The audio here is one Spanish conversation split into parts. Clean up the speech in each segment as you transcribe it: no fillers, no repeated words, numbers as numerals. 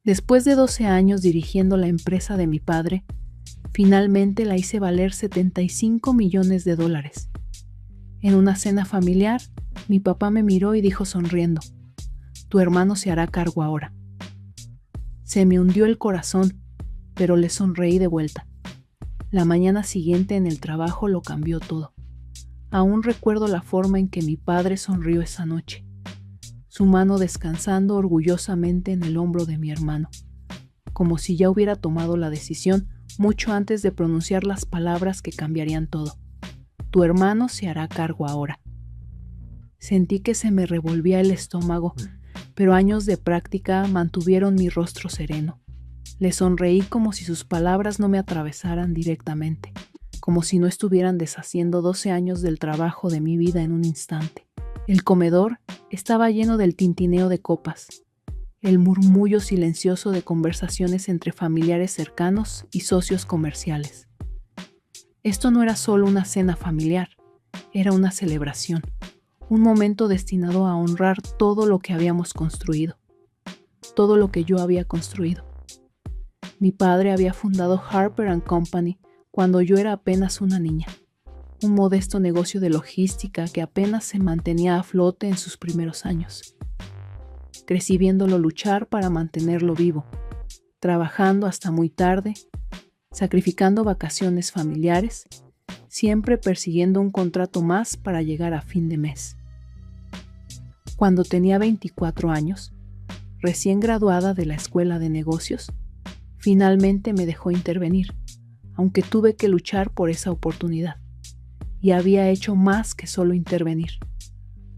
Después de 12 años dirigiendo la empresa de mi padre, finalmente la hice valer $75 millones. En una cena familiar, mi papá me miró y dijo sonriendo: «Tu hermano se hará cargo ahora». Se me hundió el corazón, pero le sonreí de vuelta. La mañana siguiente en el trabajo lo cambió todo. Aún recuerdo la forma en que mi padre sonrió esa noche, su mano descansando orgullosamente en el hombro de mi hermano, como si ya hubiera tomado la decisión mucho antes de pronunciar las palabras que cambiarían todo. «Tu hermano se hará cargo ahora». Sentí que se me revolvía el estómago, pero años de práctica mantuvieron mi rostro sereno. Le sonreí como si sus palabras no me atravesaran directamente, como si no estuvieran deshaciendo 12 años del trabajo de mi vida en un instante. El comedor estaba lleno del tintineo de copas, el murmullo silencioso de conversaciones entre familiares cercanos y socios comerciales. Esto no era solo una cena familiar, era una celebración, un momento destinado a honrar todo lo que habíamos construido, todo lo que yo había construido. Mi padre había fundado Harper & Company cuando yo era apenas una niña, un modesto negocio de logística que apenas se mantenía a flote en sus primeros años. Crecí viéndolo luchar para mantenerlo vivo, trabajando hasta muy tarde, sacrificando vacaciones familiares, siempre persiguiendo un contrato más para llegar a fin de mes. Cuando tenía 24 años, recién graduada de la escuela de negocios, finalmente me dejó intervenir, aunque tuve que luchar por esa oportunidad. Y había hecho más que solo intervenir.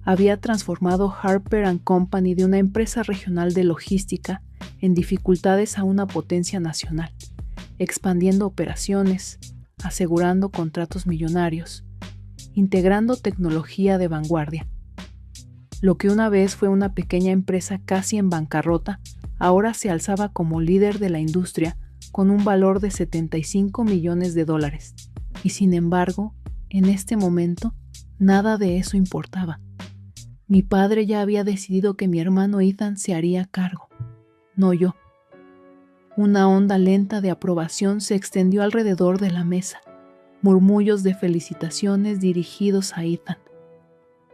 Había transformado Harper & Company de una empresa regional de logística en dificultades a una potencia nacional, expandiendo operaciones, asegurando contratos millonarios, integrando tecnología de vanguardia. Lo que una vez fue una pequeña empresa casi en bancarrota, ahora se alzaba como líder de la industria con un valor de $75 millones. Y sin embargo, en este momento, nada de eso importaba. Mi padre ya había decidido que mi hermano Ethan se haría cargo, no yo. Una onda lenta de aprobación se extendió alrededor de la mesa, murmullos de felicitaciones dirigidos a Ethan.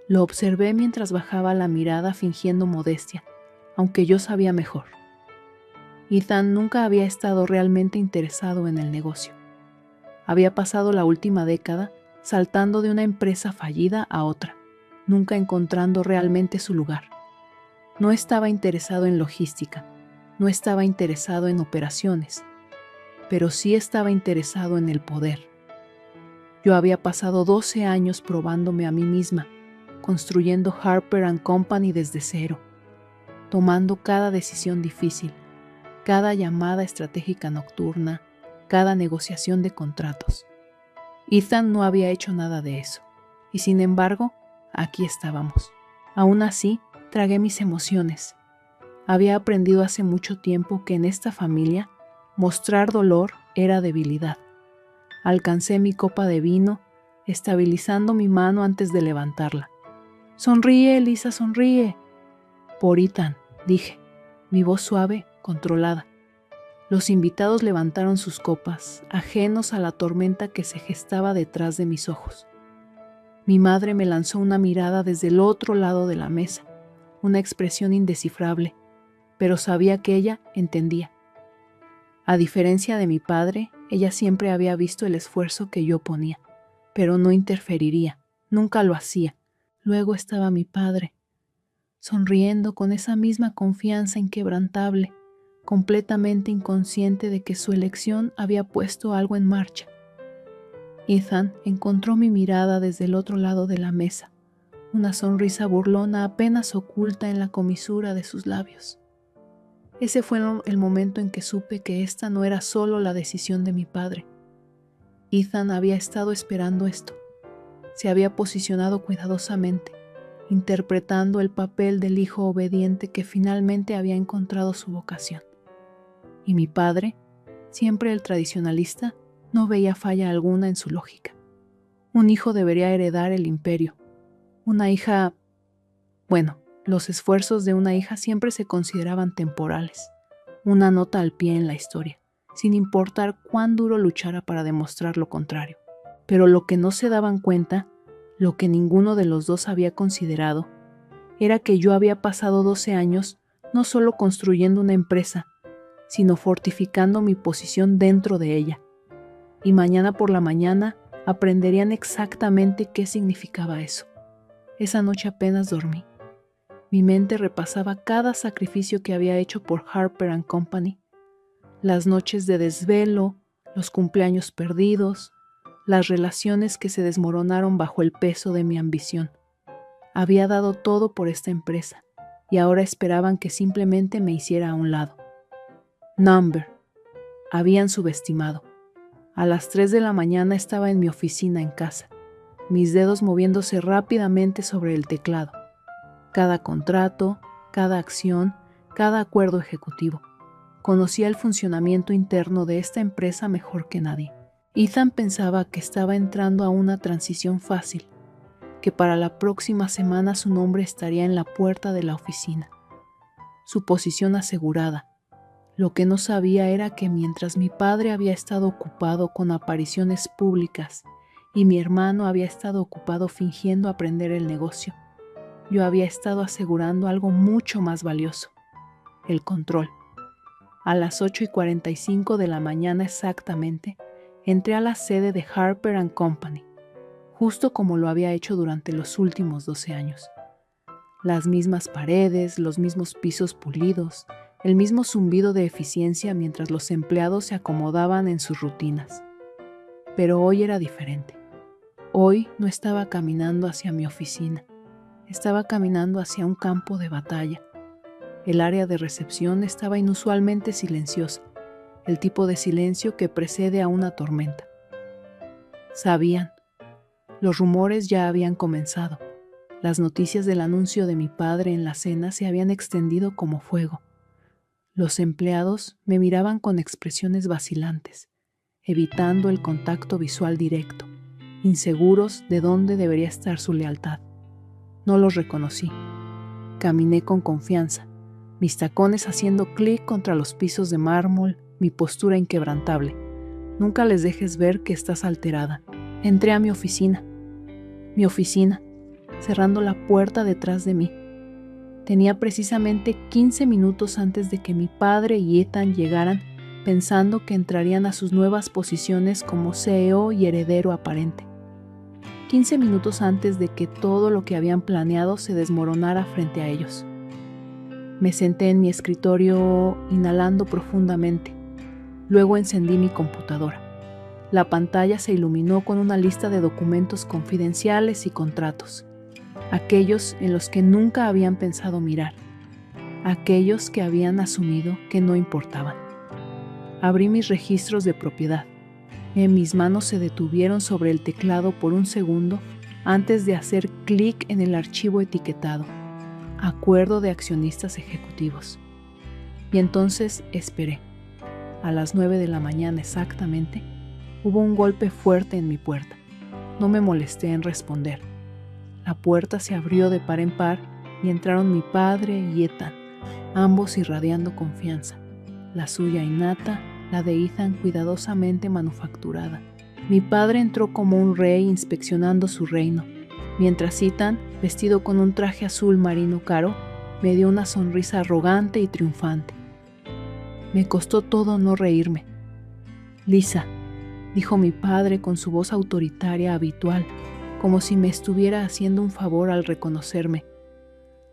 Lo observé mientras bajaba la mirada fingiendo modestia, aunque yo sabía mejor. Ethan nunca había estado realmente interesado en el negocio. Había pasado la última década saltando de una empresa fallida a otra, nunca encontrando realmente su lugar. No estaba interesado en logística, no estaba interesado en operaciones, pero sí estaba interesado en el poder. Yo había pasado 12 años probándome a mí misma, construyendo Harper & Company desde cero, tomando cada decisión difícil, cada llamada estratégica nocturna, cada negociación de contratos. Ethan no había hecho nada de eso, y sin embargo, aquí estábamos. Aún así, tragué mis emociones. Había aprendido hace mucho tiempo que en esta familia, mostrar dolor era debilidad. Alcancé mi copa de vino, estabilizando mi mano antes de levantarla. «Sonríe, Elisa, sonríe». «Por Ethan», dije, mi voz suave, controlada. Los invitados levantaron sus copas, ajenos a la tormenta que se gestaba detrás de mis ojos. Mi madre me lanzó una mirada desde el otro lado de la mesa, una expresión indescifrable, pero sabía que ella entendía. A diferencia de mi padre, ella siempre había visto el esfuerzo que yo ponía, pero no interferiría, nunca lo hacía. Luego estaba mi padre, sonriendo con esa misma confianza inquebrantable, completamente inconsciente de que su elección había puesto algo en marcha. Ethan encontró mi mirada desde el otro lado de la mesa, una sonrisa burlona apenas oculta en la comisura de sus labios. Ese fue el momento en que supe que esta no era solo la decisión de mi padre. Ethan había estado esperando esto. Se había posicionado cuidadosamente, interpretando el papel del hijo obediente que finalmente había encontrado su vocación. Y mi padre, siempre el tradicionalista, no veía falla alguna en su lógica. Un hijo debería heredar el imperio. Una hija... Bueno, los esfuerzos de una hija siempre se consideraban temporales. una nota al pie en la historia, sin importar cuán duro luchara para demostrar lo contrario. Pero lo que no se daban cuenta, lo que ninguno de los dos había considerado, era que yo había pasado 12 años no solo construyendo una empresa, sino fortificando mi posición dentro de ella. Y mañana por la mañana aprenderían exactamente qué significaba eso. Esa noche apenas dormí. Mi mente repasaba cada sacrificio que había hecho por Harper & Company, las noches de desvelo, los cumpleaños perdidos, las relaciones que se desmoronaron bajo el peso de mi ambición. Había dado todo por esta empresa y ahora esperaban que simplemente me hiciera a un lado. Number. Habían subestimado. A las 3 de la mañana estaba en mi oficina en casa, mis dedos moviéndose rápidamente sobre el teclado. Cada contrato, cada acción, cada acuerdo ejecutivo. Conocía el funcionamiento interno de esta empresa mejor que nadie. Ethan pensaba que estaba entrando a una transición fácil, que para la próxima semana su nombre estaría en la puerta de la oficina. Su posición asegurada. Lo que no sabía era que mientras mi padre había estado ocupado con apariciones públicas y mi hermano había estado ocupado fingiendo aprender el negocio, yo había estado asegurando algo mucho más valioso: el control. A las 8:45 de la mañana exactamente, entré a la sede de Harper & Company, justo como lo había hecho durante los últimos 12 años. Las mismas paredes, los mismos pisos pulidos, el mismo zumbido de eficiencia mientras los empleados se acomodaban en sus rutinas. Pero hoy era diferente. Hoy no estaba caminando hacia mi oficina, estaba caminando hacia un campo de batalla. El área de recepción estaba inusualmente silenciosa, el tipo de silencio que precede a una tormenta. Sabían. Los rumores ya habían comenzado. Las noticias del anuncio de mi padre en la cena se habían extendido como fuego. Los empleados me miraban con expresiones vacilantes, evitando el contacto visual directo, inseguros de dónde debería estar su lealtad. No los reconocí. Caminé con confianza, mis tacones haciendo clic contra los pisos de mármol, mi postura inquebrantable. Nunca les dejes ver que estás alterada. Entré a mi oficina, cerrando la puerta detrás de mí. Tenía precisamente 15 minutos antes de que mi padre y Ethan llegaran, pensando que entrarían a sus nuevas posiciones como CEO y heredero aparente. 15 minutos antes de que todo lo que habían planeado se desmoronara frente a ellos. Me senté en mi escritorio inhalando profundamente. Luego encendí mi computadora. La pantalla se iluminó con una lista de documentos confidenciales y contratos. Aquellos en los que nunca habían pensado mirar. Aquellos que habían asumido que no importaban. Abrí mis registros de propiedad. Mis manos se detuvieron sobre el teclado por un segundo antes de hacer clic en el archivo etiquetado: Acuerdo de accionistas ejecutivos. Y entonces esperé. A las 9 de la mañana exactamente, hubo un golpe fuerte en mi puerta. No me molesté en responder. La puerta se abrió de par en par y entraron mi padre y Ethan, ambos irradiando confianza, la suya innata, la de Ethan cuidadosamente manufacturada. Mi padre entró como un rey inspeccionando su reino, mientras Ethan, vestido con un traje azul marino caro, me dio una sonrisa arrogante y triunfante. Me costó todo no reírme. «Lisa», dijo mi padre con su voz autoritaria habitual, como si me estuviera haciendo un favor al reconocerme.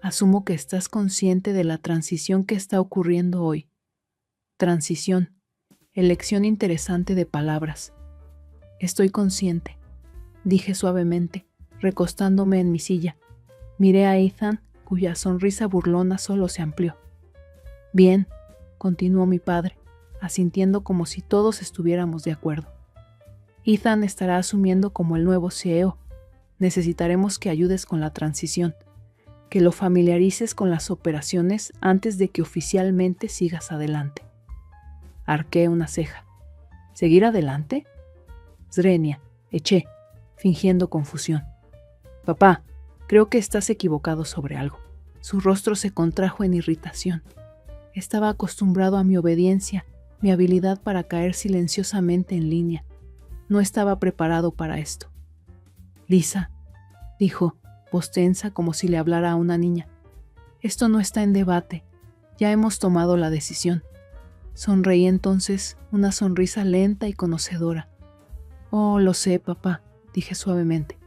«Asumo que estás consciente de la transición que está ocurriendo hoy». Transición. Elección interesante de palabras. «Estoy consciente», dije suavemente, recostándome en mi silla. Miré a Ethan, cuya sonrisa burlona solo se amplió. «Bien», continuó mi padre, asintiendo como si todos estuviéramos de acuerdo. «Ethan estará asumiendo como el nuevo CEO. Necesitaremos que ayudes con la transición, que lo familiarices con las operaciones antes de que oficialmente sigas adelante». Arqué una ceja. «¿Seguir adelante?» «Zrenia», eché, fingiendo confusión. «Papá, creo que estás equivocado sobre algo». Su rostro se contrajo en irritación. Estaba acostumbrado a mi obediencia, mi habilidad para caer silenciosamente en línea. No estaba preparado para esto. Lisa, dijo, voz tensa como si le hablara a una niña. Esto no está en debate. Ya hemos tomado la decisión. Sonreí entonces, una sonrisa lenta y conocedora. Oh, lo sé, papá, dije suavemente.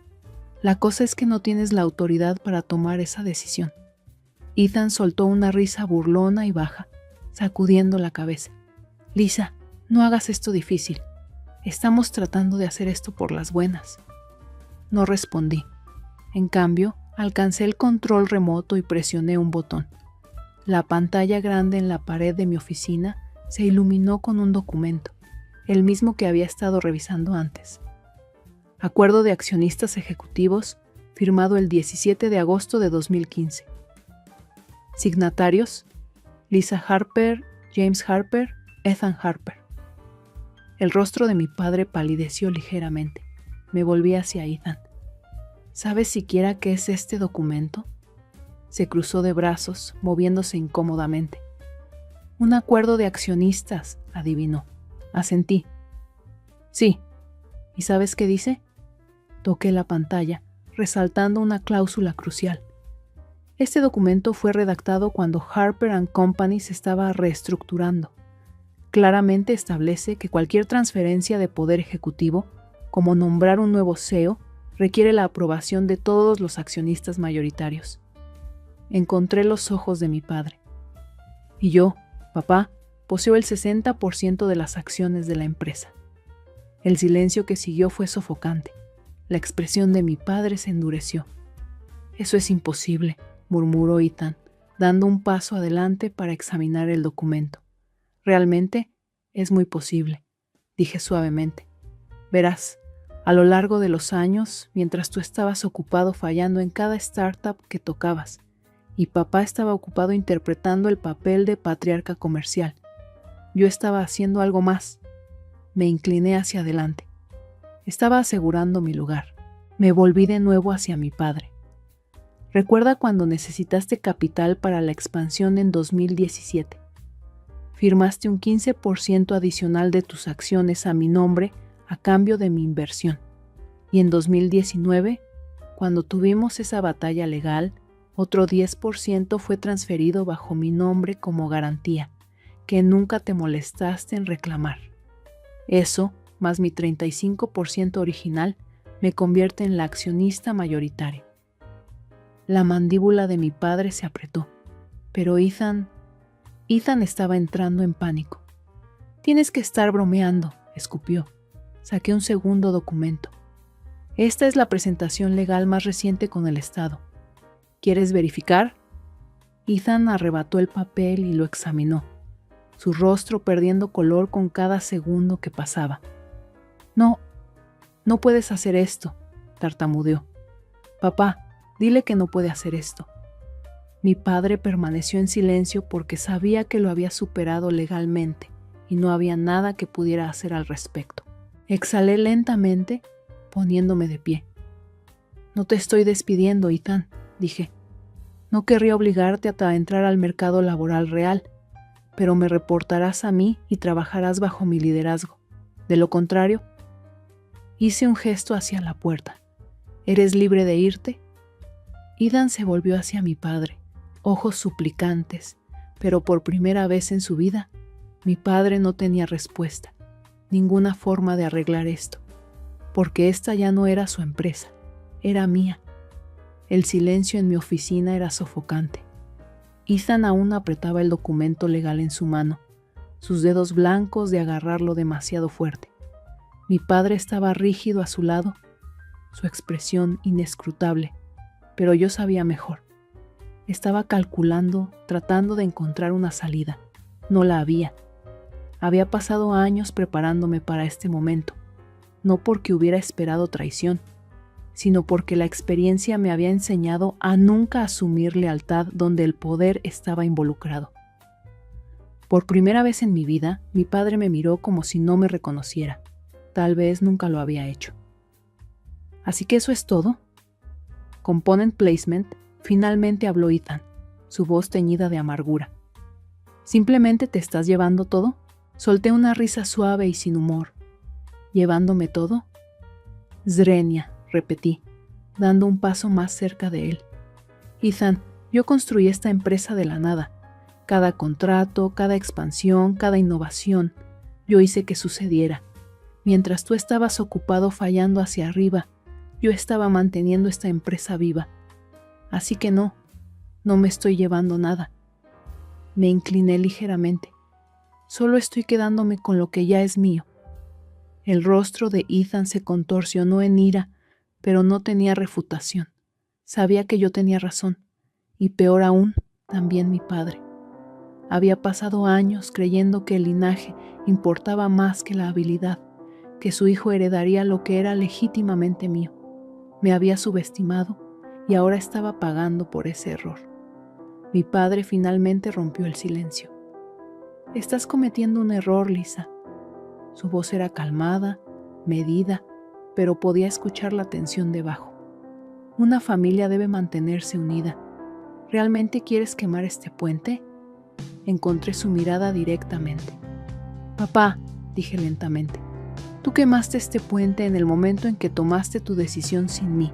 La cosa es que no tienes la autoridad para tomar esa decisión. Ethan soltó una risa burlona y baja, sacudiendo la cabeza. Lisa, no hagas esto difícil. Estamos tratando de hacer esto por las buenas. No respondí. En cambio, alcancé el control remoto y presioné un botón. La pantalla grande en la pared de mi oficina se iluminó con un documento, el mismo que había estado revisando antes. Acuerdo de accionistas ejecutivos, firmado el 17 de agosto de 2015. Signatarios: Lisa Harper, James Harper, Ethan Harper. El rostro de mi padre palideció ligeramente. Me volví hacia Ethan. ¿Sabes siquiera qué es este documento? Se cruzó de brazos, moviéndose incómodamente. Un acuerdo de accionistas, adivinó. Asentí. Sí. ¿Y sabes qué dice? Toqué la pantalla, resaltando una cláusula crucial. Este documento fue redactado cuando Harper & Company se estaba reestructurando. Claramente establece que cualquier transferencia de poder ejecutivo, como nombrar un nuevo CEO, requiere la aprobación de todos los accionistas mayoritarios. Encontré los ojos de mi padre. Y yo, papá, poseo el 60% de las acciones de la empresa. El silencio que siguió fue sofocante. La expresión de mi padre se endureció. Eso es imposible, murmuró Ethan, dando un paso adelante para examinar el documento. Realmente es muy posible, dije suavemente. Verás, a lo largo de los años, mientras tú estabas ocupado fallando en cada startup que tocabas, y papá estaba ocupado interpretando el papel de patriarca comercial, yo estaba haciendo algo más. Me incliné hacia adelante. Estaba asegurando mi lugar. Me volví de nuevo hacia mi padre. ¿Recuerda cuando necesitaste capital para la expansión en 2017? Firmaste un 15% adicional de tus acciones a mi nombre a cambio de mi inversión. Y en 2019, cuando tuvimos esa batalla legal, otro 10% fue transferido bajo mi nombre como garantía, que nunca te molestaste en reclamar. Eso, más mi 35% original, me convierte en la accionista mayoritaria. La mandíbula de mi padre se apretó, pero Ethan estaba entrando en pánico. Tienes que estar bromeando, escupió. Saqué un segundo documento. Esta es la presentación legal más reciente con el Estado. ¿Quieres verificar? Ethan arrebató el papel y lo examinó, su rostro perdiendo color con cada segundo que pasaba. No puedes hacer esto, tartamudeó. Papá, dile que no puede hacer esto. Mi padre permaneció en silencio porque sabía que lo había superado legalmente y no había nada que pudiera hacer al respecto. Exhalé lentamente, poniéndome de pie. No te estoy despidiendo, Ethan, dije. No querría obligarte a entrar al mercado laboral real, pero me reportarás a mí y trabajarás bajo mi liderazgo. De lo contrario, hice un gesto hacia la puerta. ¿Eres libre de irte? Ethan se volvió hacia mi padre, ojos suplicantes, pero por primera vez en su vida, mi padre no tenía respuesta, ninguna forma de arreglar esto, porque esta ya no era su empresa, era mía. El silencio en mi oficina era sofocante. Ethan aún apretaba el documento legal en su mano, sus dedos blancos de agarrarlo demasiado fuerte. Mi padre estaba rígido a su lado, su expresión inescrutable, pero yo sabía mejor. Estaba calculando, tratando de encontrar una salida. No la había. Había pasado años preparándome para este momento, no porque hubiera esperado traición, sino porque la experiencia me había enseñado a nunca asumir lealtad donde el poder estaba involucrado. Por primera vez en mi vida, mi padre me miró como si no me reconociera. Tal vez nunca lo había hecho. ¿Así que eso es todo? Component Placement, finalmente habló Ethan, su voz teñida de amargura. ¿Simplemente te estás llevando todo? Solté una risa suave y sin humor. ¿Llevándome todo? Zrenia, repetí, dando un paso más cerca de él. Ethan, yo construí esta empresa de la nada. Cada contrato, cada expansión, cada innovación, yo hice que sucediera. Mientras tú estabas ocupado fallando hacia arriba, yo estaba manteniendo esta empresa viva. Así que no me estoy llevando nada. Me incliné ligeramente. Solo estoy quedándome con lo que ya es mío. El rostro de Ethan se contorsionó en ira, pero no tenía refutación. Sabía que yo tenía razón, y peor aún, también mi padre. Había pasado años creyendo que el linaje importaba más que la habilidad, que su hijo heredaría lo que era legítimamente mío. Me había subestimado y ahora estaba pagando por ese error. Mi padre finalmente rompió el silencio. Estás cometiendo un error, Lisa. Su voz era calmada, medida, pero podía escuchar la tensión debajo. Una familia debe mantenerse unida. ¿Realmente quieres quemar este puente? Encontré su mirada directamente. Papá, dije lentamente, tú quemaste este puente en el momento en que tomaste tu decisión sin mí.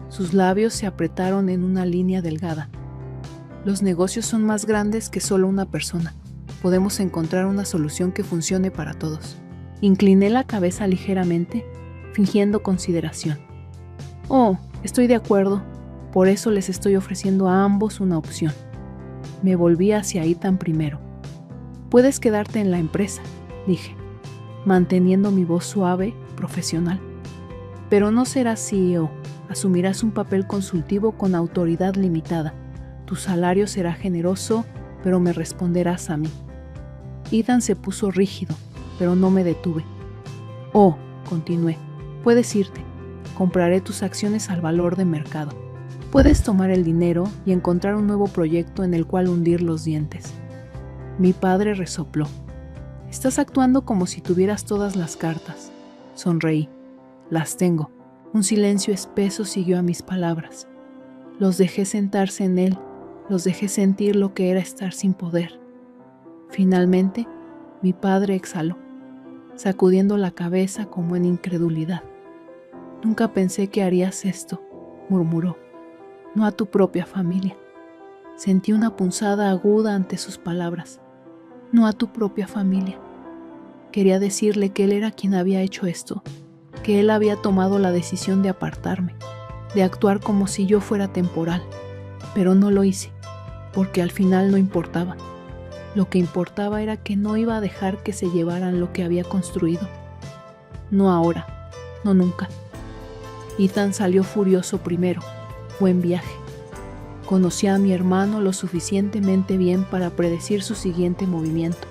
Sus labios se apretaron en una línea delgada. Los negocios son más grandes que solo una persona. Podemos encontrar una solución que funcione para todos. Incliné la cabeza ligeramente, fingiendo consideración. Oh, estoy de acuerdo. Por eso les estoy ofreciendo a ambos una opción. Me volví hacia Ethan primero. Puedes quedarte en la empresa, dije, manteniendo mi voz suave, profesional. Pero no serás CEO. Asumirás un papel consultivo con autoridad limitada. Tu salario será generoso, pero me responderás a mí. Ethan se puso rígido, pero no me detuve. Oh, continué, puedes irte. Compraré tus acciones al valor de mercado. Puedes tomar el dinero y encontrar un nuevo proyecto en el cual hundir los dientes. Mi padre resopló. Estás actuando como si tuvieras todas las cartas. Sonreí. Las tengo. Un silencio espeso siguió a mis palabras. Los dejé sentarse en él, los dejé sentir lo que era estar sin poder. Finalmente, mi padre exhaló, sacudiendo la cabeza como en incredulidad. Nunca pensé que harías esto, murmuró. No a tu propia familia. Sentí una punzada aguda ante sus palabras. No a tu propia familia. Quería decirle que él era quien había hecho esto, que él había tomado la decisión de apartarme, de actuar como si yo fuera temporal, pero no lo hice, porque al final no importaba. Lo que importaba era que no iba a dejar que se llevaran lo que había construido. No ahora, no nunca. Ethan salió furioso primero. Buen viaje. Conocí a mi hermano lo suficientemente bien para predecir su siguiente movimiento.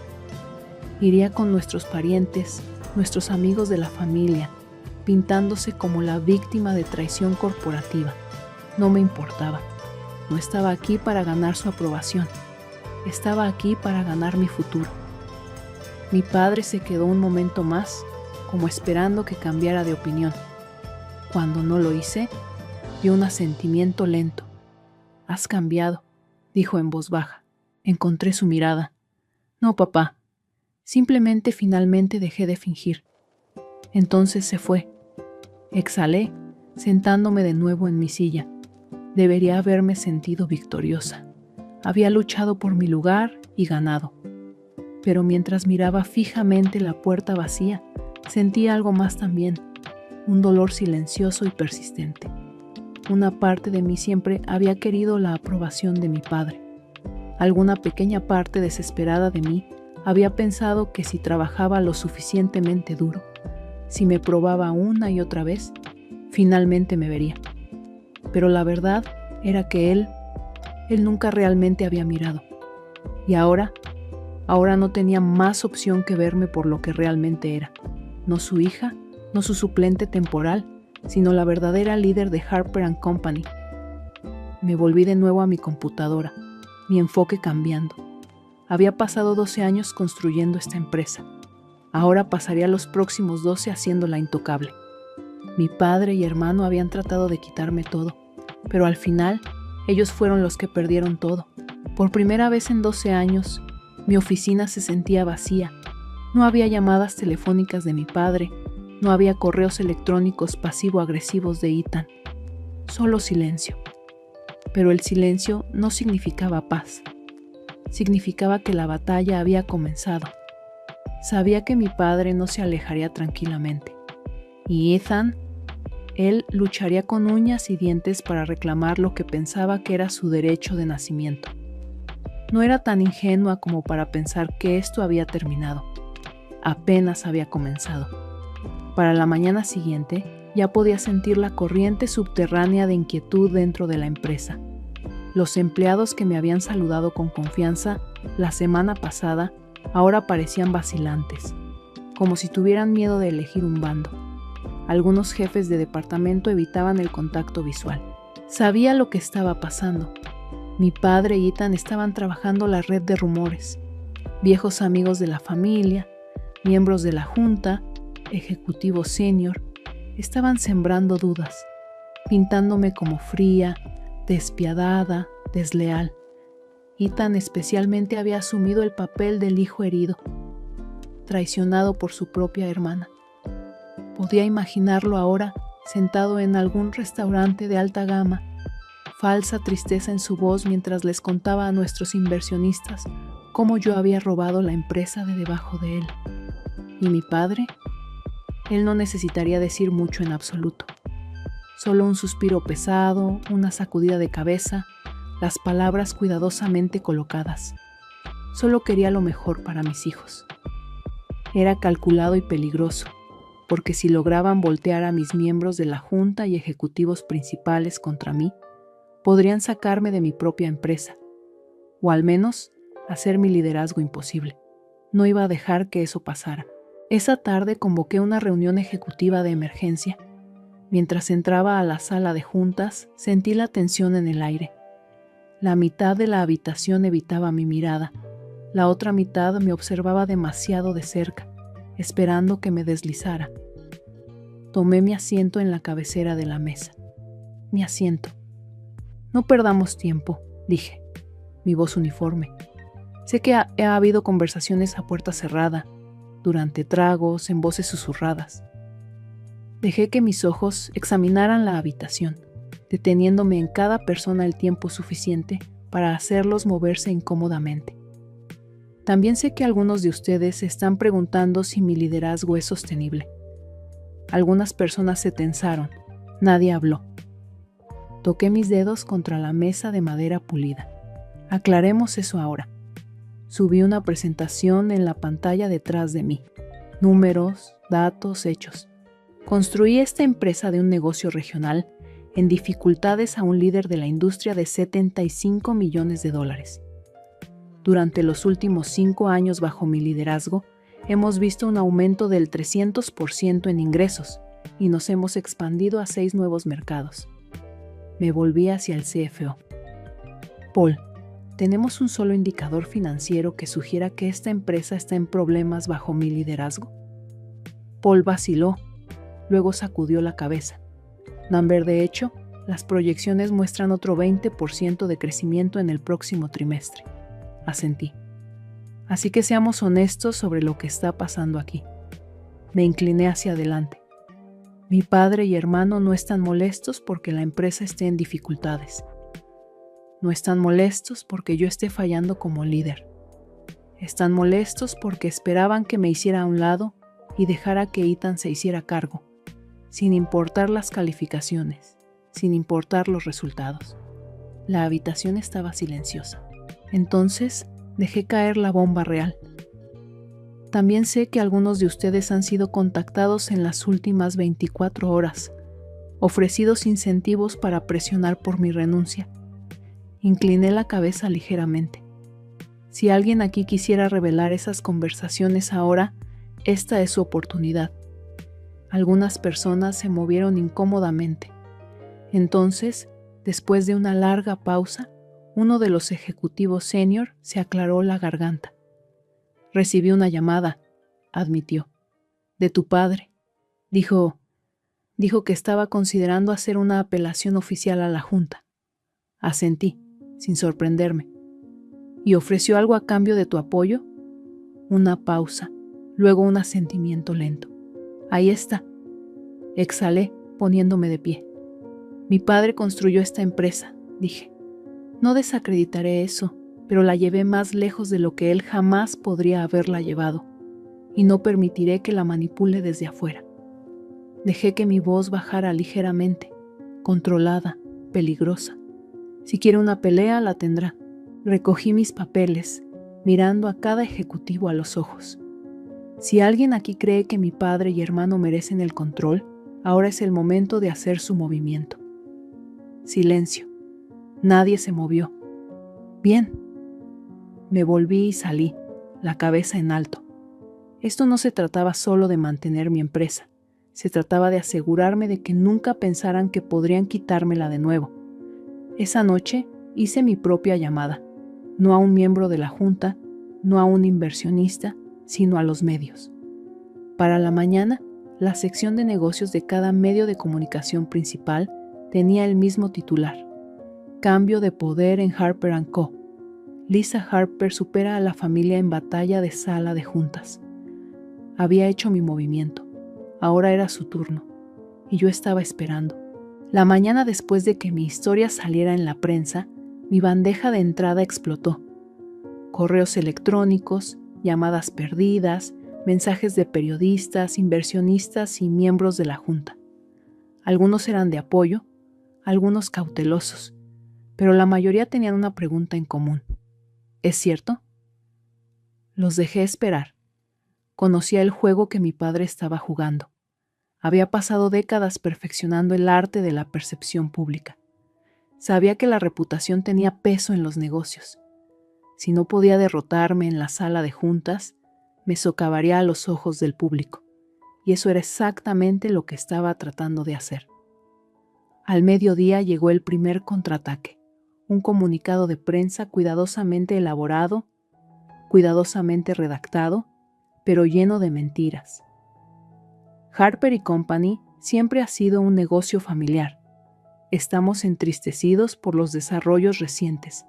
Iría con nuestros parientes, nuestros amigos de la familia, pintándose como la víctima de traición corporativa. No me importaba. No estaba aquí para ganar su aprobación. Estaba aquí para ganar mi futuro. Mi padre se quedó un momento más, como esperando que cambiara de opinión. Cuando no lo hice, dio un asentimiento lento. Has cambiado, dijo en voz baja. Encontré su mirada. No, papá. Simplemente finalmente dejé de fingir. Entonces se fue. Exhalé, sentándome de nuevo en mi silla. Debería haberme sentido victoriosa. Había luchado por mi lugar y ganado. Pero mientras miraba fijamente la puerta vacía, sentí algo más también, un dolor silencioso y persistente. Una parte de mí siempre había querido la aprobación de mi padre. Alguna pequeña parte desesperada de mí había pensado que si trabajaba lo suficientemente duro, si me probaba una y otra vez, finalmente me vería. Pero la verdad era que él nunca realmente había mirado. Y ahora no tenía más opción que verme por lo que realmente era. No su hija, no su suplente temporal, sino la verdadera líder de Harper & Company. Me volví de nuevo a mi computadora, mi enfoque cambiando. Había pasado 12 años construyendo esta empresa. Ahora pasaría los próximos 12 haciéndola intocable. Mi padre y hermano habían tratado de quitarme todo, pero al final ellos fueron los que perdieron todo. Por primera vez en 12 años, Mi oficina se sentía vacía. No había llamadas telefónicas de mi padre, no había correos electrónicos pasivo-agresivos de Ethan. Solo silencio. Pero el silencio no significaba paz. Significaba que la batalla había comenzado. Sabía que mi padre no se alejaría tranquilamente. Y Ethan, él lucharía con uñas y dientes para reclamar lo que pensaba que era su derecho de nacimiento. No era tan ingenua como para pensar que esto había terminado. Apenas había comenzado. Para la mañana siguiente, ya podía sentir la corriente subterránea de inquietud dentro de la empresa. Los empleados que me habían saludado con confianza la semana pasada ahora parecían vacilantes, como si tuvieran miedo de elegir un bando. Algunos jefes de departamento evitaban el contacto visual. Sabía lo que estaba pasando. Mi padre y Ethan estaban trabajando la red de rumores. Viejos amigos de la familia, miembros de la junta, ejecutivos senior, estaban sembrando dudas, pintándome como fría, despiadada, desleal. Ethan especialmente había asumido el papel del hijo herido, traicionado por su propia hermana. Podía imaginarlo ahora sentado en algún restaurante de alta gama, falsa tristeza en su voz mientras les contaba a nuestros inversionistas cómo yo había robado la empresa de debajo de él. ¿Y mi padre? Él no necesitaría decir mucho en absoluto. Solo un suspiro pesado, una sacudida de cabeza, las palabras cuidadosamente colocadas. Solo quería lo mejor para mis hijos. Era calculado y peligroso, porque si lograban voltear a mis miembros de la junta y ejecutivos principales contra mí, podrían sacarme de mi propia empresa, o al menos hacer mi liderazgo imposible. No iba a dejar que eso pasara. Esa tarde convoqué una reunión ejecutiva de emergencia. Mientras entraba a la sala de juntas, sentí la tensión en el aire. La mitad de la habitación evitaba mi mirada. La otra mitad me observaba demasiado de cerca, esperando que me deslizara. Tomé mi asiento en la cabecera de la mesa. Mi asiento. No perdamos tiempo, dije, mi voz uniforme. Sé que ha habido conversaciones a puerta cerrada, durante tragos, en voces susurradas. Dejé que mis ojos examinaran la habitación, deteniéndome en cada persona el tiempo suficiente para hacerlos moverse incómodamente. También sé que algunos de ustedes se están preguntando si mi liderazgo es sostenible. Algunas personas se tensaron, nadie habló. Toqué mis dedos contra la mesa de madera pulida. Aclaremos eso ahora. Subí una presentación en la pantalla detrás de mí. Números, datos, hechos. Construí esta empresa de un negocio regional en dificultades a un líder de la industria de $75 millones. Durante los últimos 5 años bajo mi liderazgo, hemos visto un aumento del 300% en ingresos y nos hemos expandido a 6 nuevos mercados. Me volví hacia el CFO. Paul, ¿tenemos un solo indicador financiero que sugiera que esta empresa está en problemas bajo mi liderazgo? Paul vaciló, luego sacudió la cabeza. Number, de hecho, las proyecciones muestran otro 20% de crecimiento en el próximo trimestre. Asentí. Así que seamos honestos sobre lo que está pasando aquí. Me incliné hacia adelante. Mi padre y hermano no están molestos porque la empresa esté en dificultades. No están molestos porque yo esté fallando como líder. Están molestos porque esperaban que me hiciera a un lado y dejara que Ethan se hiciera cargo, sin importar las calificaciones, sin importar los resultados. La habitación estaba silenciosa. Entonces, dejé caer la bomba real. También sé que algunos de ustedes han sido contactados en las últimas 24 horas, ofrecidos incentivos para presionar por mi renuncia. Incliné la cabeza ligeramente. Si alguien aquí quisiera revelar esas conversaciones ahora, esta es su oportunidad. Algunas personas se movieron incómodamente. Entonces, después de una larga pausa, uno de los ejecutivos senior se aclaró la garganta. Recibí una llamada, admitió. De tu padre. Dijo que estaba considerando hacer una apelación oficial a la junta. Asentí, sin sorprenderme. ¿Y ofreció algo a cambio de tu apoyo? Una pausa, luego un asentimiento lento. Ahí está. Exhalé, poniéndome de pie. Mi padre construyó esta empresa, dije. No desacreditaré eso, pero la llevé más lejos de lo que él jamás podría haberla llevado, y no permitiré que la manipule desde afuera. Dejé que mi voz bajara ligeramente, controlada, peligrosa. Si quiere una pelea, la tendrá. Recogí mis papeles, mirando a cada ejecutivo a los ojos. Si alguien aquí cree que mi padre y hermano merecen el control, ahora es el momento de hacer su movimiento. Silencio. Nadie se movió. Bien. Me volví y salí, la cabeza en alto. Esto no se trataba solo de mantener mi empresa. Se trataba de asegurarme de que nunca pensaran que podrían quitármela de nuevo. Esa noche hice mi propia llamada. No a un miembro de la junta, no a un inversionista, sino a los medios. Para la mañana, la sección de negocios de cada medio de comunicación principal tenía el mismo titular: Cambio de poder en Harper & Co. Lisa Harper supera a la familia en batalla de sala de juntas. Había hecho mi movimiento. Ahora era su turno, y yo estaba esperando. La mañana después de que mi historia saliera en la prensa, mi bandeja de entrada explotó. Correos electrónicos, llamadas perdidas, mensajes de periodistas, inversionistas y miembros de la junta. Algunos eran de apoyo, algunos cautelosos, pero la mayoría tenían una pregunta en común. ¿Es cierto? Los dejé esperar. Conocía el juego que mi padre estaba jugando. Había pasado décadas perfeccionando el arte de la percepción pública. Sabía que la reputación tenía peso en los negocios. Si no podía derrotarme en la sala de juntas, me socavaría a los ojos del público, y eso era exactamente lo que estaba tratando de hacer. Al mediodía llegó el primer contraataque, un comunicado de prensa cuidadosamente elaborado, cuidadosamente redactado, pero lleno de mentiras. Harper & Company siempre ha sido un negocio familiar. Estamos entristecidos por los desarrollos recientes,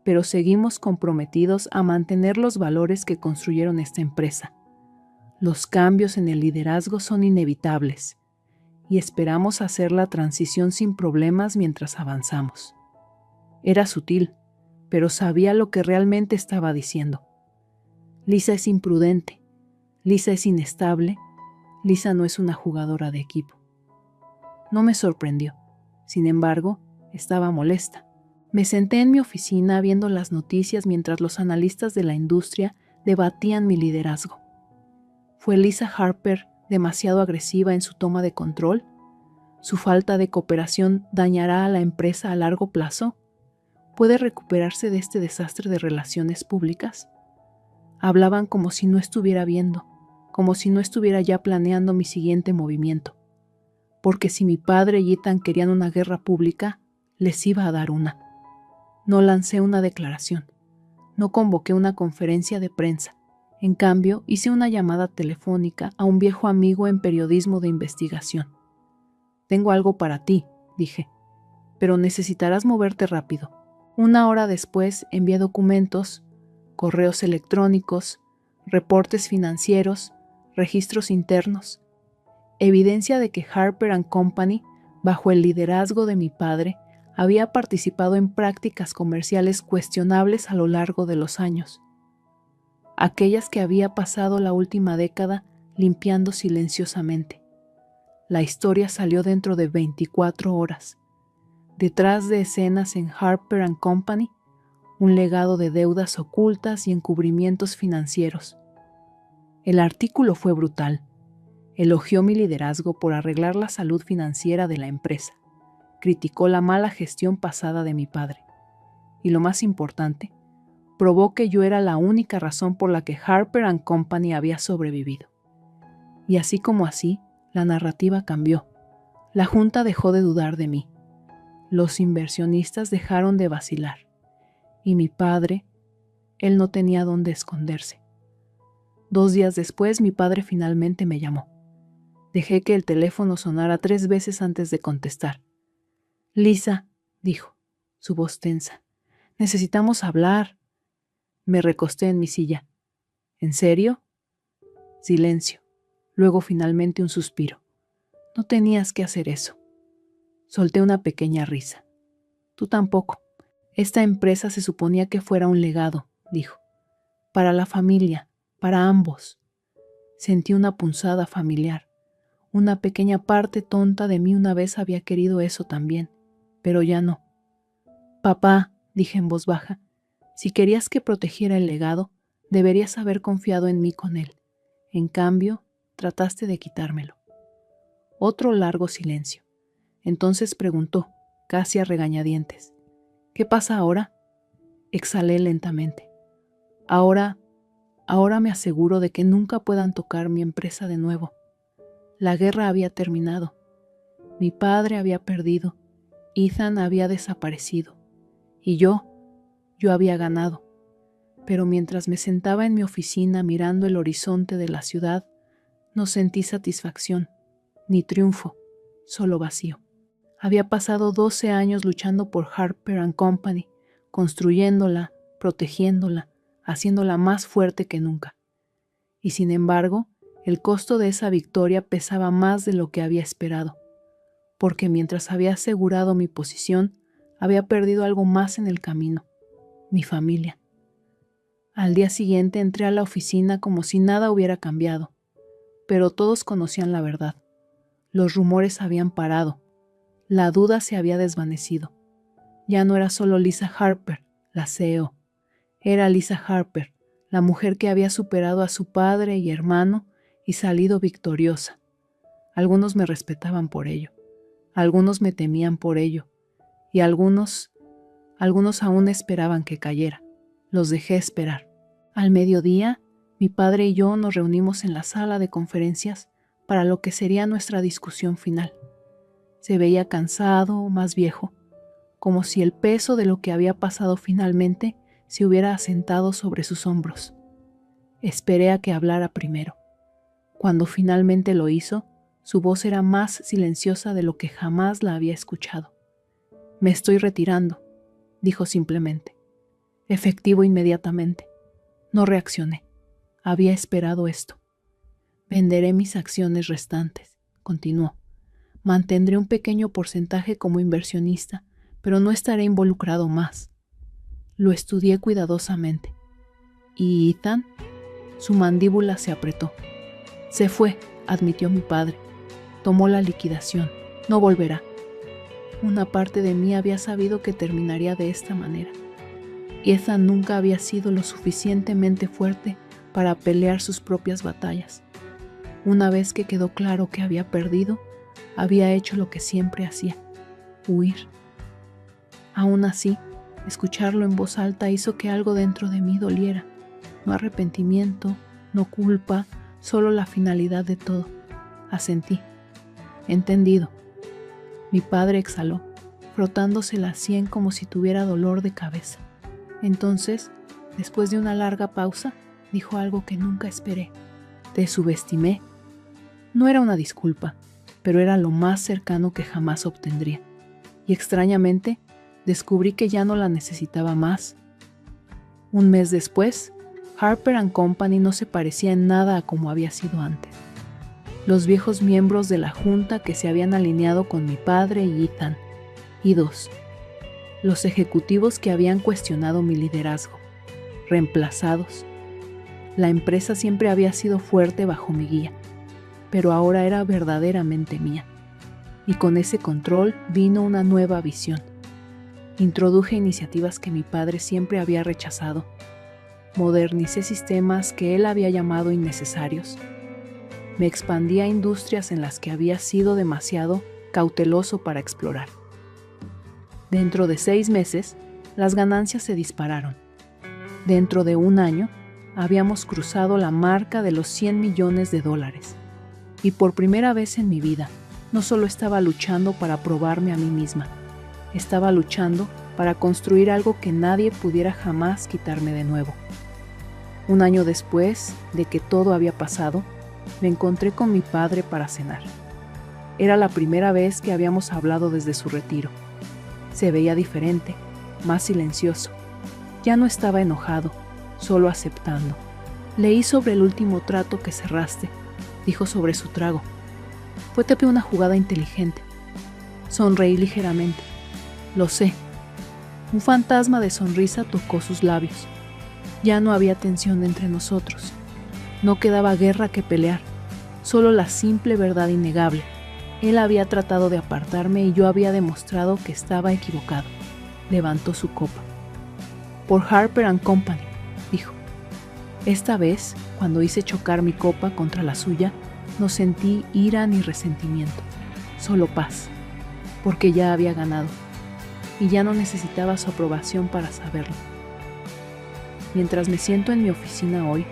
pero seguimos comprometidos a mantener los valores que construyeron esta empresa. Los cambios en el liderazgo son inevitables y esperamos hacer la transición sin problemas mientras avanzamos. Era sutil, pero sabía lo que realmente estaba diciendo. Lisa es imprudente, Lisa es inestable, Lisa no es una jugadora de equipo. No me sorprendió. Sin embargo, estaba molesta. Me senté en mi oficina viendo las noticias mientras los analistas de la industria debatían mi liderazgo. ¿Fue Lisa Harper demasiado agresiva en su toma de control? ¿Su falta de cooperación dañará a la empresa a largo plazo? ¿Puede recuperarse de este desastre de relaciones públicas? Hablaban como si no estuviera viendo, como si no estuviera ya planeando mi siguiente movimiento. Porque si mi padre y Ethan querían una guerra pública, les iba a dar una. No lancé una declaración, no convoqué una conferencia de prensa. En cambio, hice una llamada telefónica a un viejo amigo en periodismo de investigación. Tengo algo para ti, dije, pero necesitarás moverte rápido. 1 hora después envié documentos, correos electrónicos, reportes financieros, registros internos, evidencia de que Harper & Company, bajo el liderazgo de mi padre, había participado en prácticas comerciales cuestionables a lo largo de los años. Aquellas que había pasado la última década limpiando silenciosamente. La historia salió dentro de 24 horas. Detrás de escenas en Harper & Company, un legado de deudas ocultas y encubrimientos financieros. El artículo fue brutal. Elogió mi liderazgo por arreglar la salud financiera de la empresa. Criticó la mala gestión pasada de mi padre. Y lo más importante, probó que yo era la única razón por la que Harper & Company había sobrevivido. Y así como así, la narrativa cambió. La junta dejó de dudar de mí. Los inversionistas dejaron de vacilar. Y mi padre, él no tenía dónde esconderse. 2 días después, mi padre finalmente me llamó. Dejé que el teléfono sonara 3 veces antes de contestar. Lisa, dijo, su voz tensa, necesitamos hablar. Me recosté en mi silla. ¿En serio? Silencio. Luego finalmente un suspiro. No tenías que hacer eso. Solté una pequeña risa. Tú tampoco. Esta empresa se suponía que fuera un legado, dijo. Para la familia, para ambos. Sentí una punzada familiar. Una pequeña parte tonta de mí una vez había querido eso también, pero ya no. Papá, dije en voz baja, si querías que protegiera el legado, deberías haber confiado en mí con él. En cambio, trataste de quitármelo. Otro largo silencio. Entonces preguntó, casi a regañadientes, ¿qué pasa ahora? Exhalé lentamente. Ahora me aseguro de que nunca puedan tocar mi empresa de nuevo. La guerra había terminado. Mi padre había perdido. Ethan había desaparecido. Y yo había ganado. Pero mientras me sentaba en mi oficina mirando el horizonte de la ciudad, no sentí satisfacción, ni triunfo, solo vacío. Había pasado 12 años luchando por Harper & Company, construyéndola, protegiéndola, haciéndola más fuerte que nunca. Y sin embargo, el costo de esa victoria pesaba más de lo que había esperado, porque mientras había asegurado mi posición, había perdido algo más en el camino, mi familia. Al día siguiente entré a la oficina como si nada hubiera cambiado, pero todos conocían la verdad. Los rumores habían parado, la duda se había desvanecido. Ya no era solo Lisa Harper, la CEO. Era Lisa Harper, la mujer que había superado a su padre y hermano y salido victoriosa. Algunos me respetaban por ello, algunos me temían por ello, y algunos aún esperaban que cayera. Los dejé esperar. Al mediodía, mi padre y yo nos reunimos en la sala de conferencias para lo que sería nuestra discusión final. Se veía cansado, más viejo, como si el peso de lo que había pasado finalmente se hubiera asentado sobre sus hombros. Esperé a que hablara primero. Cuando finalmente lo hizo, su voz era más silenciosa de lo que jamás la había escuchado. «Me estoy retirando», dijo simplemente. Efectivo inmediatamente. No reaccioné. Había esperado esto. «Venderé mis acciones restantes», continuó. «Mantendré un pequeño porcentaje como inversionista, pero no estaré involucrado más». Lo estudié cuidadosamente. ¿Y Ethan? Su mandíbula se apretó. «Se fue», admitió mi padre. «Tomó la liquidación. No volverá». Una parte de mí había sabido que terminaría de esta manera. Ethan nunca había sido lo suficientemente fuerte para pelear sus propias batallas. Una vez que quedó claro que había perdido, había hecho lo que siempre hacía: huir. Aún así, escucharlo en voz alta hizo que algo dentro de mí doliera. No arrepentimiento, no culpa, solo la finalidad de todo. Asentí. «Entendido». Mi padre exhaló, frotándose la sien como si tuviera dolor de cabeza. Entonces, después de una larga pausa, dijo algo que nunca esperé. «Te subestimé». No era una disculpa, pero era lo más cercano que jamás obtendría. Y extrañamente, descubrí que ya no la necesitaba más. Un mes después, Harper & Company no se parecía en nada a como había sido antes. Los viejos miembros de la junta que se habían alineado con mi padre y Ethan, idos. Los ejecutivos que habían cuestionado mi liderazgo, reemplazados. La empresa siempre había sido fuerte bajo mi guía, pero ahora era verdaderamente mía. Y con ese control vino una nueva visión. Introduje iniciativas que mi padre siempre había rechazado. Modernicé sistemas que él había llamado innecesarios. Me expandí a industrias en las que había sido demasiado cauteloso para explorar. Dentro de 6 meses, las ganancias se dispararon. Dentro de 1 año, habíamos cruzado la marca de los $100 millones. Y por primera vez en mi vida, no solo estaba luchando para probarme a mí misma, estaba luchando para construir algo que nadie pudiera jamás quitarme de nuevo. 1 año después de que todo había pasado, me encontré con mi padre para cenar. Era la primera vez que habíamos hablado desde su retiro. Se veía diferente, más silencioso. Ya no estaba enojado, solo aceptando. Leí sobre el último trato que cerraste, dijo sobre su trago. Fue una jugada inteligente. Sonreí ligeramente. Lo sé. Un fantasma de sonrisa tocó sus labios. Ya no había tensión entre nosotros. No quedaba guerra que pelear, solo la simple verdad innegable. Él había tratado de apartarme y yo había demostrado que estaba equivocado. Levantó su copa. Por Harper & Company, dijo. Esta vez, cuando hice chocar mi copa contra la suya, no sentí ira ni resentimiento, solo paz, porque ya había ganado, y ya no necesitaba su aprobación para saberlo. Mientras me siento en mi oficina hoy,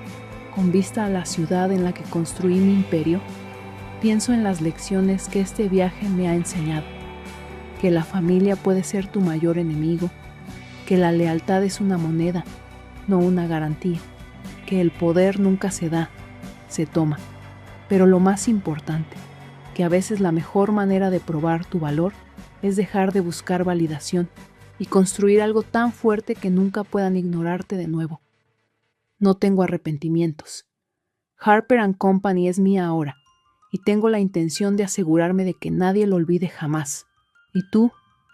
con vista a la ciudad en la que construí mi imperio, pienso en las lecciones que este viaje me ha enseñado, que la familia puede ser tu mayor enemigo, que la lealtad es una moneda, no una garantía, que el poder nunca se da, se toma, pero lo más importante, que a veces la mejor manera de probar tu valor es dejar de buscar validación y construir algo tan fuerte que nunca puedan ignorarte de nuevo. No tengo arrepentimientos. Harper & Company es mía ahora, y tengo la intención de asegurarme de que nadie lo olvide jamás. ¿Y tú,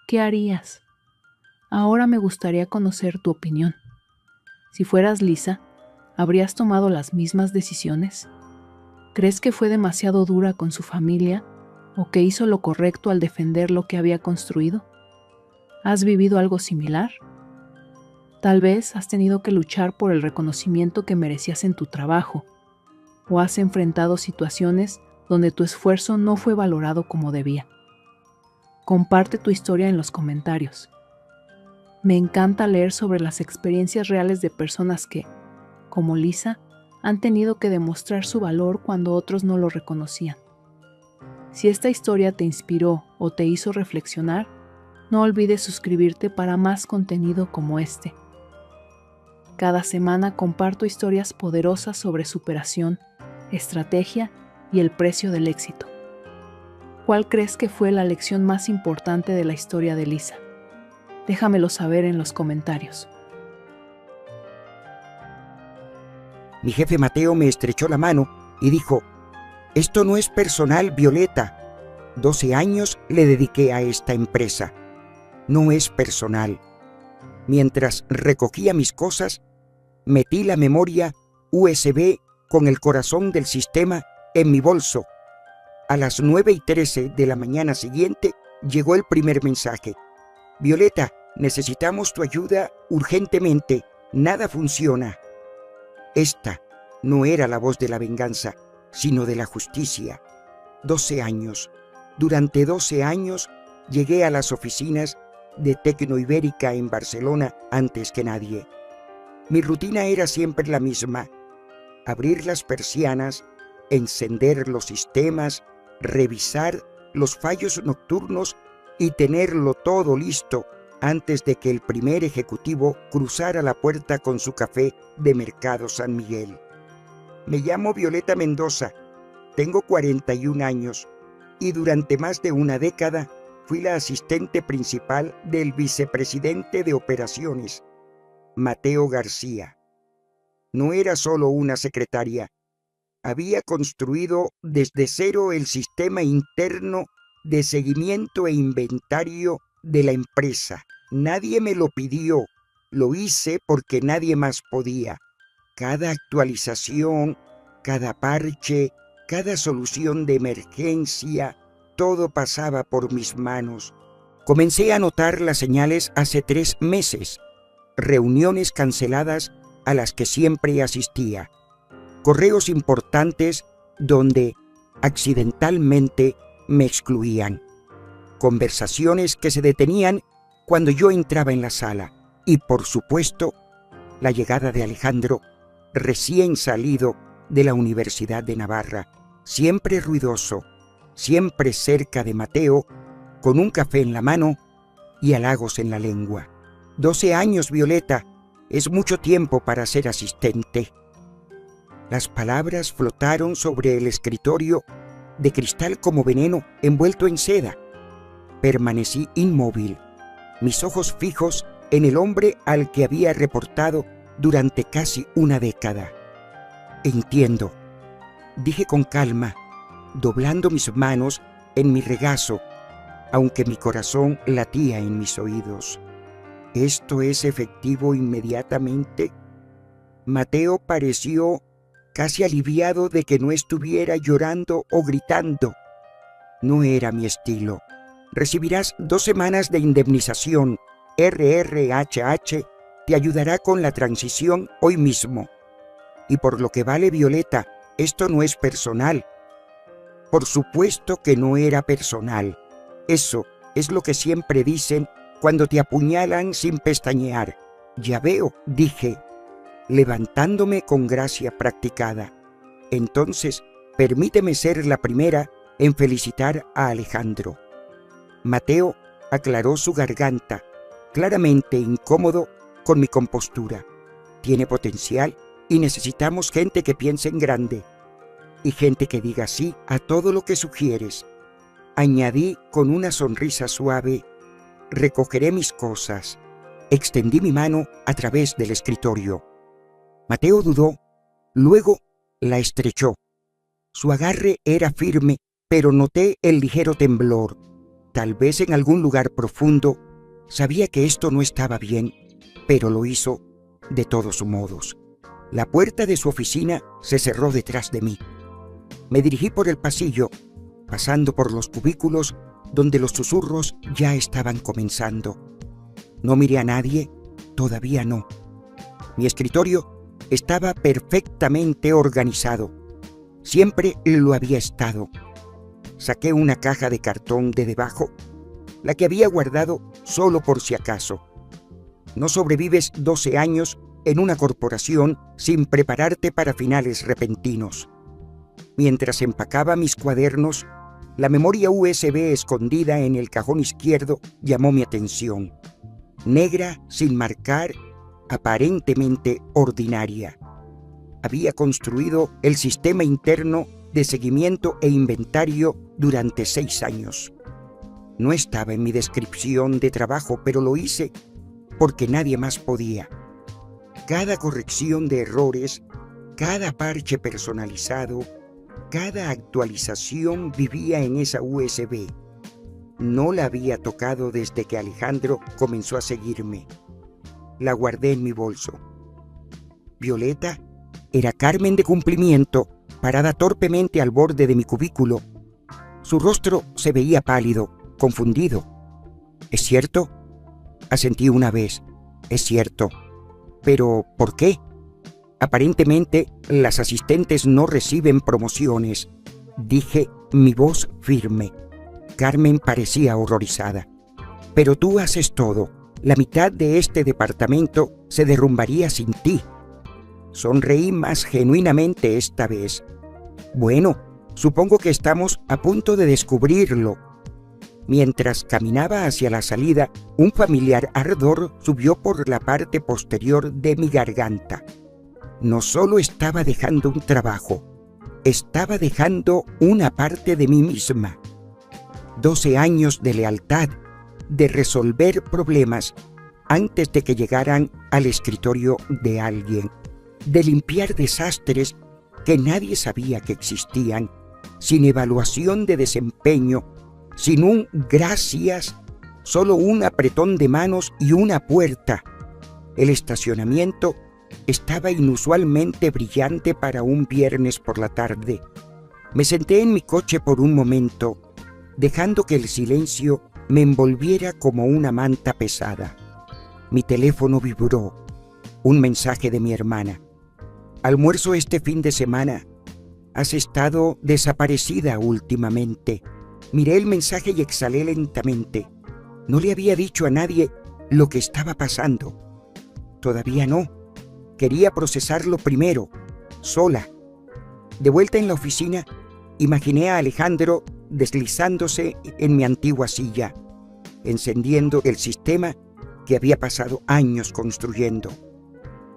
qué harías? Ahora me gustaría conocer tu opinión. Si fueras Lisa, ¿habrías tomado las mismas decisiones? ¿Crees que fue demasiado dura con su familia o que hizo lo correcto al defender lo que había construido? ¿Has vivido algo similar? Tal vez has tenido que luchar por el reconocimiento que merecías en tu trabajo, o has enfrentado situaciones donde tu esfuerzo no fue valorado como debía. Comparte tu historia en los comentarios. Me encanta leer sobre las experiencias reales de personas que, como Lisa, han tenido que demostrar su valor cuando otros no lo reconocían. Si esta historia te inspiró o te hizo reflexionar, no olvides suscribirte para más contenido como este. Cada semana comparto historias poderosas sobre superación, estrategia y el precio del éxito. ¿Cuál crees que fue la lección más importante de la historia de Lisa? Déjamelo saber en los comentarios. Mi jefe Mateo me estrechó la mano y dijo: «Esto no es personal, Violeta. 12 años le dediqué a esta empresa. No es personal». Mientras recogía mis cosas, metí la memoria USB con el corazón del sistema en mi bolso. A las 9:13 de la mañana siguiente llegó el primer mensaje: «Violeta, necesitamos tu ayuda urgentemente. Nada funciona». Esta no era la voz de la venganza, sino de la justicia. 12 años. Durante 12 años llegué a las oficinas de Tecnoibérica en Barcelona antes que nadie. Mi rutina era siempre la misma: abrir las persianas, encender los sistemas, revisar los fallos nocturnos y tenerlo todo listo antes de que el primer ejecutivo cruzara la puerta con su café de Mercado San Miguel. Me llamo Violeta Mendoza, tengo 41 años y durante más de una década fui la asistente principal del vicepresidente de operaciones, Mateo García. No era solo una secretaria, había construido desde cero el sistema interno de seguimiento e inventario de la empresa. Nadie me lo pidió, lo hice porque nadie más podía. Cada actualización, cada parche, cada solución de emergencia, todo pasaba por mis manos. Comencé a notar las señales hace 3 meses. Reuniones canceladas a las que siempre asistía. Correos importantes donde accidentalmente me excluían. Conversaciones que se detenían cuando yo entraba en la sala. Y por supuesto, la llegada de Alejandro, recién salido de la Universidad de Navarra, siempre ruidoso, siempre cerca de Mateo, con un café en la mano y halagos en la lengua. 12 años, Violeta, es mucho tiempo para ser asistente. Las palabras flotaron sobre el escritorio de cristal como veneno envuelto en seda. Permanecí inmóvil, mis ojos fijos en el hombre al que había reportado durante casi una década. Entiendo, dije con calma, doblando mis manos en mi regazo, aunque mi corazón latía en mis oídos. ¿Esto es efectivo inmediatamente? Mateo pareció casi aliviado de que no estuviera llorando o gritando. No era mi estilo. Recibirás 2 semanas de indemnización. RRHH te ayudará con la transición hoy mismo. Y por lo que vale, Violeta, esto no es personal. Por supuesto que no era personal. Eso es lo que siempre dicen cuando te apuñalan sin pestañear. Ya veo, dije, levantándome con gracia practicada. Entonces, permíteme ser la primera en felicitar a Alejandro. Mateo aclaró su garganta, claramente incómodo con mi compostura. Tiene potencial y necesitamos gente que piense en grande y gente que diga sí a todo lo que sugieres. Añadí con una sonrisa suave: recogeré mis cosas. Extendí mi mano a través del escritorio. Mateo dudó, luego la estrechó. Su agarre era firme, pero noté el ligero temblor. Tal vez en algún lugar profundo sabía que esto no estaba bien, pero lo hizo de todos modos. La puerta de su oficina se cerró detrás de mí. Me dirigí por el pasillo, pasando por los cubículos donde los susurros ya estaban comenzando. No miré a nadie, todavía no. Mi escritorio estaba perfectamente organizado. Siempre lo había estado. Saqué una caja de cartón de debajo, la que había guardado solo por si acaso. No sobrevives 12 años en una corporación sin prepararte para finales repentinos. Mientras empacaba mis cuadernos, la memoria USB escondida en el cajón izquierdo llamó mi atención. Negra, sin marcar, aparentemente ordinaria. Había construido el sistema interno de seguimiento e inventario durante 6 años. No estaba en mi descripción de trabajo, pero lo hice porque nadie más podía. Cada corrección de errores, cada parche personalizado, cada actualización vivía en esa USB. No la había tocado desde que Alejandro comenzó a seguirme. La guardé en mi bolso. Violeta era Carmen de cumplimiento, parada torpemente al borde de mi cubículo. Su rostro se veía pálido, confundido. ¿Es cierto? Asentí una vez. Es cierto. ¿Pero por qué? Aparentemente, las asistentes no reciben promociones, dije, mi voz firme. Carmen parecía horrorizada. Pero tú haces todo. La mitad de este departamento se derrumbaría sin ti. Sonreí más genuinamente esta vez. Bueno, supongo que estamos a punto de descubrirlo. Mientras caminaba hacia la salida, un familiar ardor subió por la parte posterior de mi garganta. No solo estaba dejando un trabajo, estaba dejando una parte de mí misma. 12 años de lealtad, de resolver problemas antes de que llegaran al escritorio de alguien, de limpiar desastres que nadie sabía que existían, sin evaluación de desempeño, sin un gracias, solo un apretón de manos y una puerta. El estacionamiento estaba inusualmente brillante para un viernes por la tarde. Me senté en mi coche por un momento, dejando que el silencio me envolviera como una manta pesada. Mi teléfono vibró. Un mensaje de mi hermana. Almuerzo este fin de semana. Has estado desaparecida últimamente. Miré el mensaje y exhalé lentamente. No le había dicho a nadie lo que estaba pasando. Todavía no. Quería procesarlo primero, sola. De vuelta en la oficina, imaginé a Alejandro deslizándose en mi antigua silla, encendiendo el sistema que había pasado años construyendo.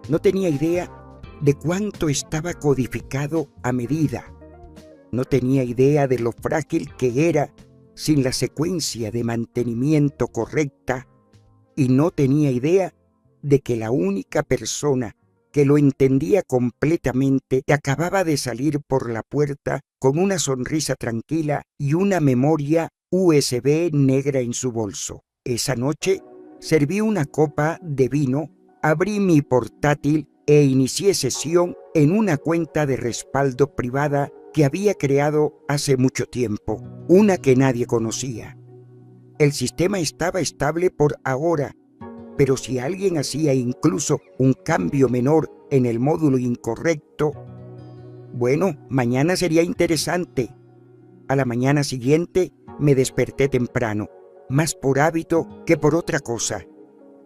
No tenía idea de cuánto estaba codificado a medida. No tenía idea de lo frágil que era sin la secuencia de mantenimiento correcta y no tenía idea de que la única persona que lo entendía completamente, que acababa de salir por la puerta con una sonrisa tranquila y una memoria USB negra en su bolso. Esa noche serví una copa de vino, abrí mi portátil e inicié sesión en una cuenta de respaldo privada que había creado hace mucho tiempo, una que nadie conocía. El sistema estaba estable por ahora, pero si alguien hacía incluso un cambio menor en el módulo incorrecto, bueno, mañana sería interesante. A la mañana siguiente me desperté temprano, más por hábito que por otra cosa.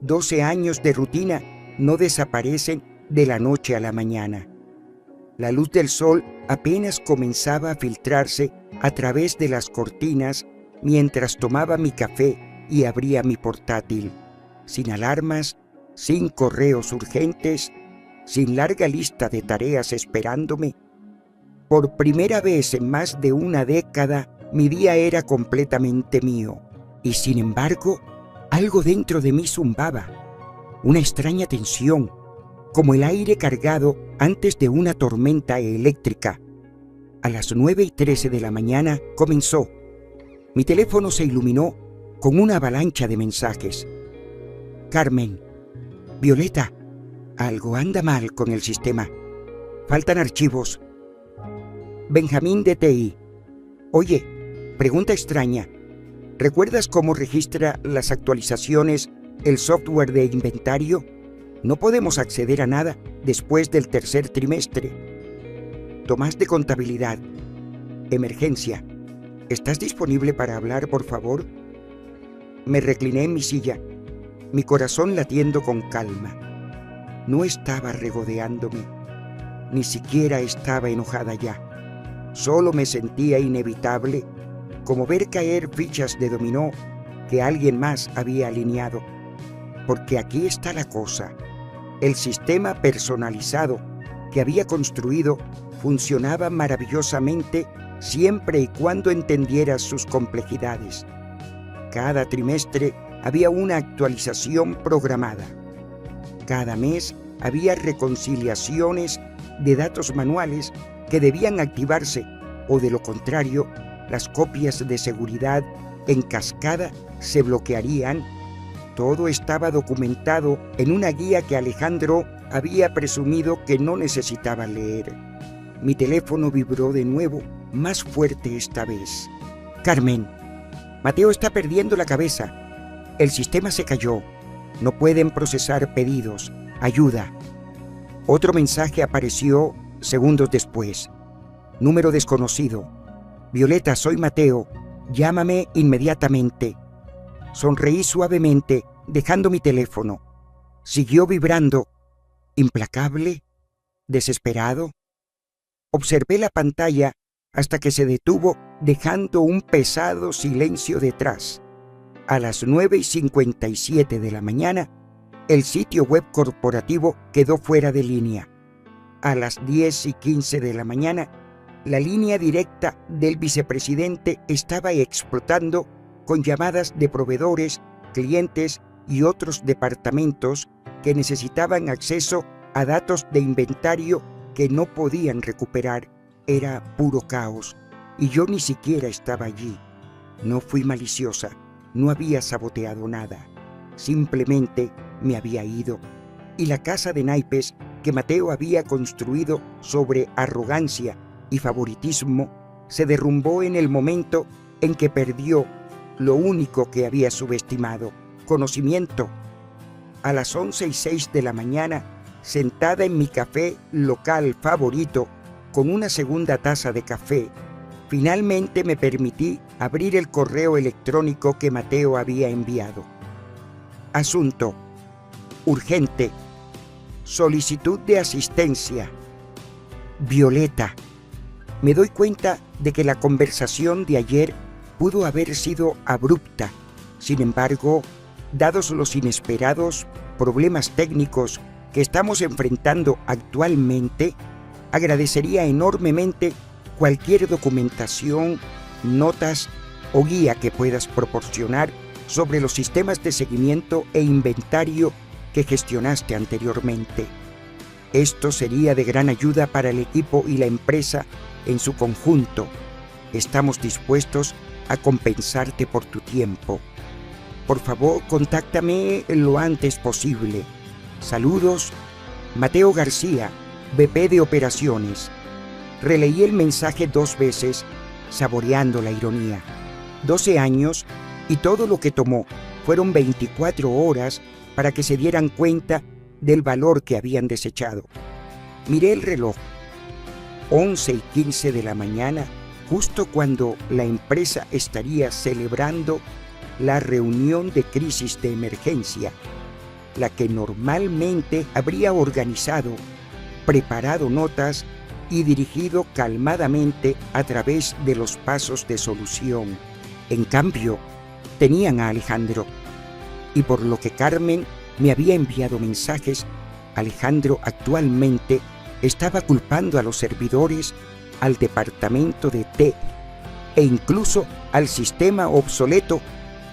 12 años de rutina no desaparecen de la noche a la mañana. La luz del sol apenas comenzaba a filtrarse a través de las cortinas mientras tomaba mi café y abría mi portátil. Sin alarmas, sin correos urgentes, sin larga lista de tareas esperándome. Por primera vez en más de una década, mi día era completamente mío. Y sin embargo, algo dentro de mí zumbaba. Una extraña tensión, como el aire cargado antes de una tormenta eléctrica. A las 9:13 de la mañana comenzó. Mi teléfono se iluminó con una avalancha de mensajes. Carmen, Violeta, algo anda mal con el sistema. Faltan archivos. Benjamín de TI. Oye, pregunta extraña. ¿Recuerdas cómo registra las actualizaciones el software de inventario? No podemos acceder a nada después del tercer trimestre. Tomás de contabilidad. Emergencia. ¿Estás disponible para hablar, por favor? Me recliné en mi silla, mi corazón latiendo con calma. No estaba regodeándome, ni siquiera estaba enojada ya. Solo me sentía inevitable, como ver caer fichas de dominó que alguien más había alineado. Porque aquí está la cosa. El sistema personalizado que había construido funcionaba maravillosamente siempre y cuando entendieras sus complejidades. Cada trimestre había una actualización programada. Cada mes había reconciliaciones de datos manuales que debían activarse o de lo contrario, las copias de seguridad en cascada se bloquearían. Todo estaba documentado en una guía que Alejandro había presumido que no necesitaba leer. Mi teléfono vibró de nuevo, más fuerte esta vez. Carmen, Mateo está perdiendo la cabeza. El sistema se cayó. No pueden procesar pedidos. Ayuda. Otro mensaje apareció segundos después. Número desconocido. Violeta, soy Mateo. Llámame inmediatamente. Sonreí suavemente, dejando mi teléfono. Siguió vibrando. Implacable. Desesperado. Observé la pantalla hasta que se detuvo, dejando un pesado silencio detrás. A las 9:57 de la mañana, el sitio web corporativo quedó fuera de línea. A las 10:15 de la mañana, la línea directa del vicepresidente estaba explotando con llamadas de proveedores, clientes y otros departamentos que necesitaban acceso a datos de inventario que no podían recuperar. Era puro caos, y yo ni siquiera estaba allí. No fui maliciosa, no había saboteado nada. Simplemente me había ido. Y la casa de naipes que Mateo había construido sobre arrogancia y favoritismo se derrumbó en el momento en que perdió lo único que había subestimado: conocimiento. A las 11:06 de la mañana, sentada en mi café local favorito, con una segunda taza de café, finalmente me permití abrir el correo electrónico que Mateo había enviado. Asunto: urgente. Solicitud de asistencia. Violeta. Me doy cuenta de que la conversación de ayer pudo haber sido abrupta. Sin embargo, dados los inesperados problemas técnicos que estamos enfrentando actualmente, agradecería enormemente cualquier documentación, notas o guía que puedas proporcionar sobre los sistemas de seguimiento e inventario que gestionaste anteriormente. Esto sería de gran ayuda para el equipo y la empresa en su conjunto. Estamos dispuestos a compensarte por tu tiempo. Por favor, contáctame lo antes posible. Saludos, Mateo García, VP de Operaciones. Releí el mensaje 2 veces, saboreando la ironía. 12 años y todo lo que tomó fueron 24 horas para que se dieran cuenta del valor que habían desechado. Miré el reloj. 11:15 de la mañana, justo cuando la empresa estaría celebrando la reunión de crisis de emergencia, la que normalmente habría organizado, preparado notas y dirigido calmadamente a través de los pasos de solución. En cambio, tenían a Alejandro, y por lo que Carmen me había enviado mensajes, Alejandro actualmente estaba culpando a los servidores, al departamento de T e incluso al sistema obsoleto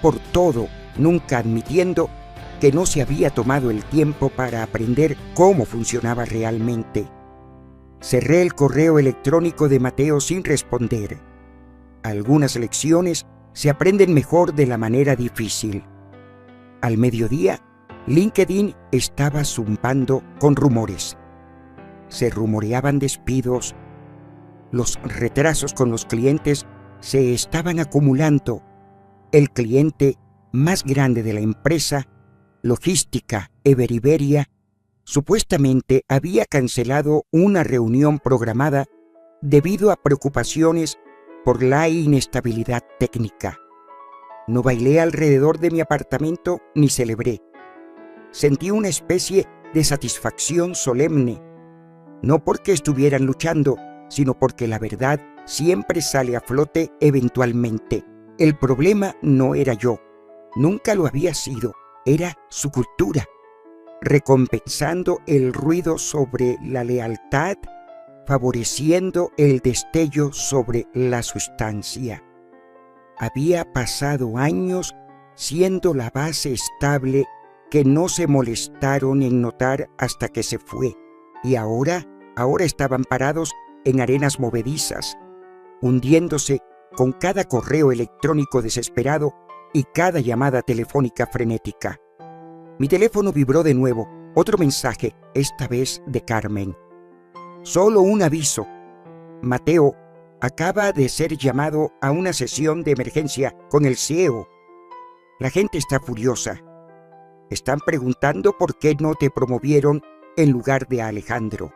por todo, nunca admitiendo que no se había tomado el tiempo para aprender cómo funcionaba realmente. Cerré el correo electrónico de Mateo sin responder. Algunas lecciones se aprenden mejor de la manera difícil. Al mediodía, LinkedIn estaba zumbando con rumores. Se rumoreaban despidos. Los retrasos con los clientes se estaban acumulando. El cliente más grande de la empresa, Logística Everyberia, supuestamente había cancelado una reunión programada debido a preocupaciones por la inestabilidad técnica. No bailé alrededor de mi apartamento ni celebré. Sentí una especie de satisfacción solemne, no porque estuvieran luchando, sino porque la verdad siempre sale a flote eventualmente. El problema no era yo, nunca lo había sido, era su cultura, recompensando el ruido sobre la lealtad, favoreciendo el destello sobre la sustancia. Había pasado años siendo la base estable que no se molestaron en notar hasta que se fue, y ahora estaban parados en arenas movedizas, hundiéndose con cada correo electrónico desesperado y cada llamada telefónica frenética. Mi teléfono vibró de nuevo, otro mensaje, esta vez de Carmen. Solo un aviso. Mateo acaba de ser llamado a una sesión de emergencia con el CEO. La gente está furiosa. Están preguntando por qué no te promovieron en lugar de a Alejandro.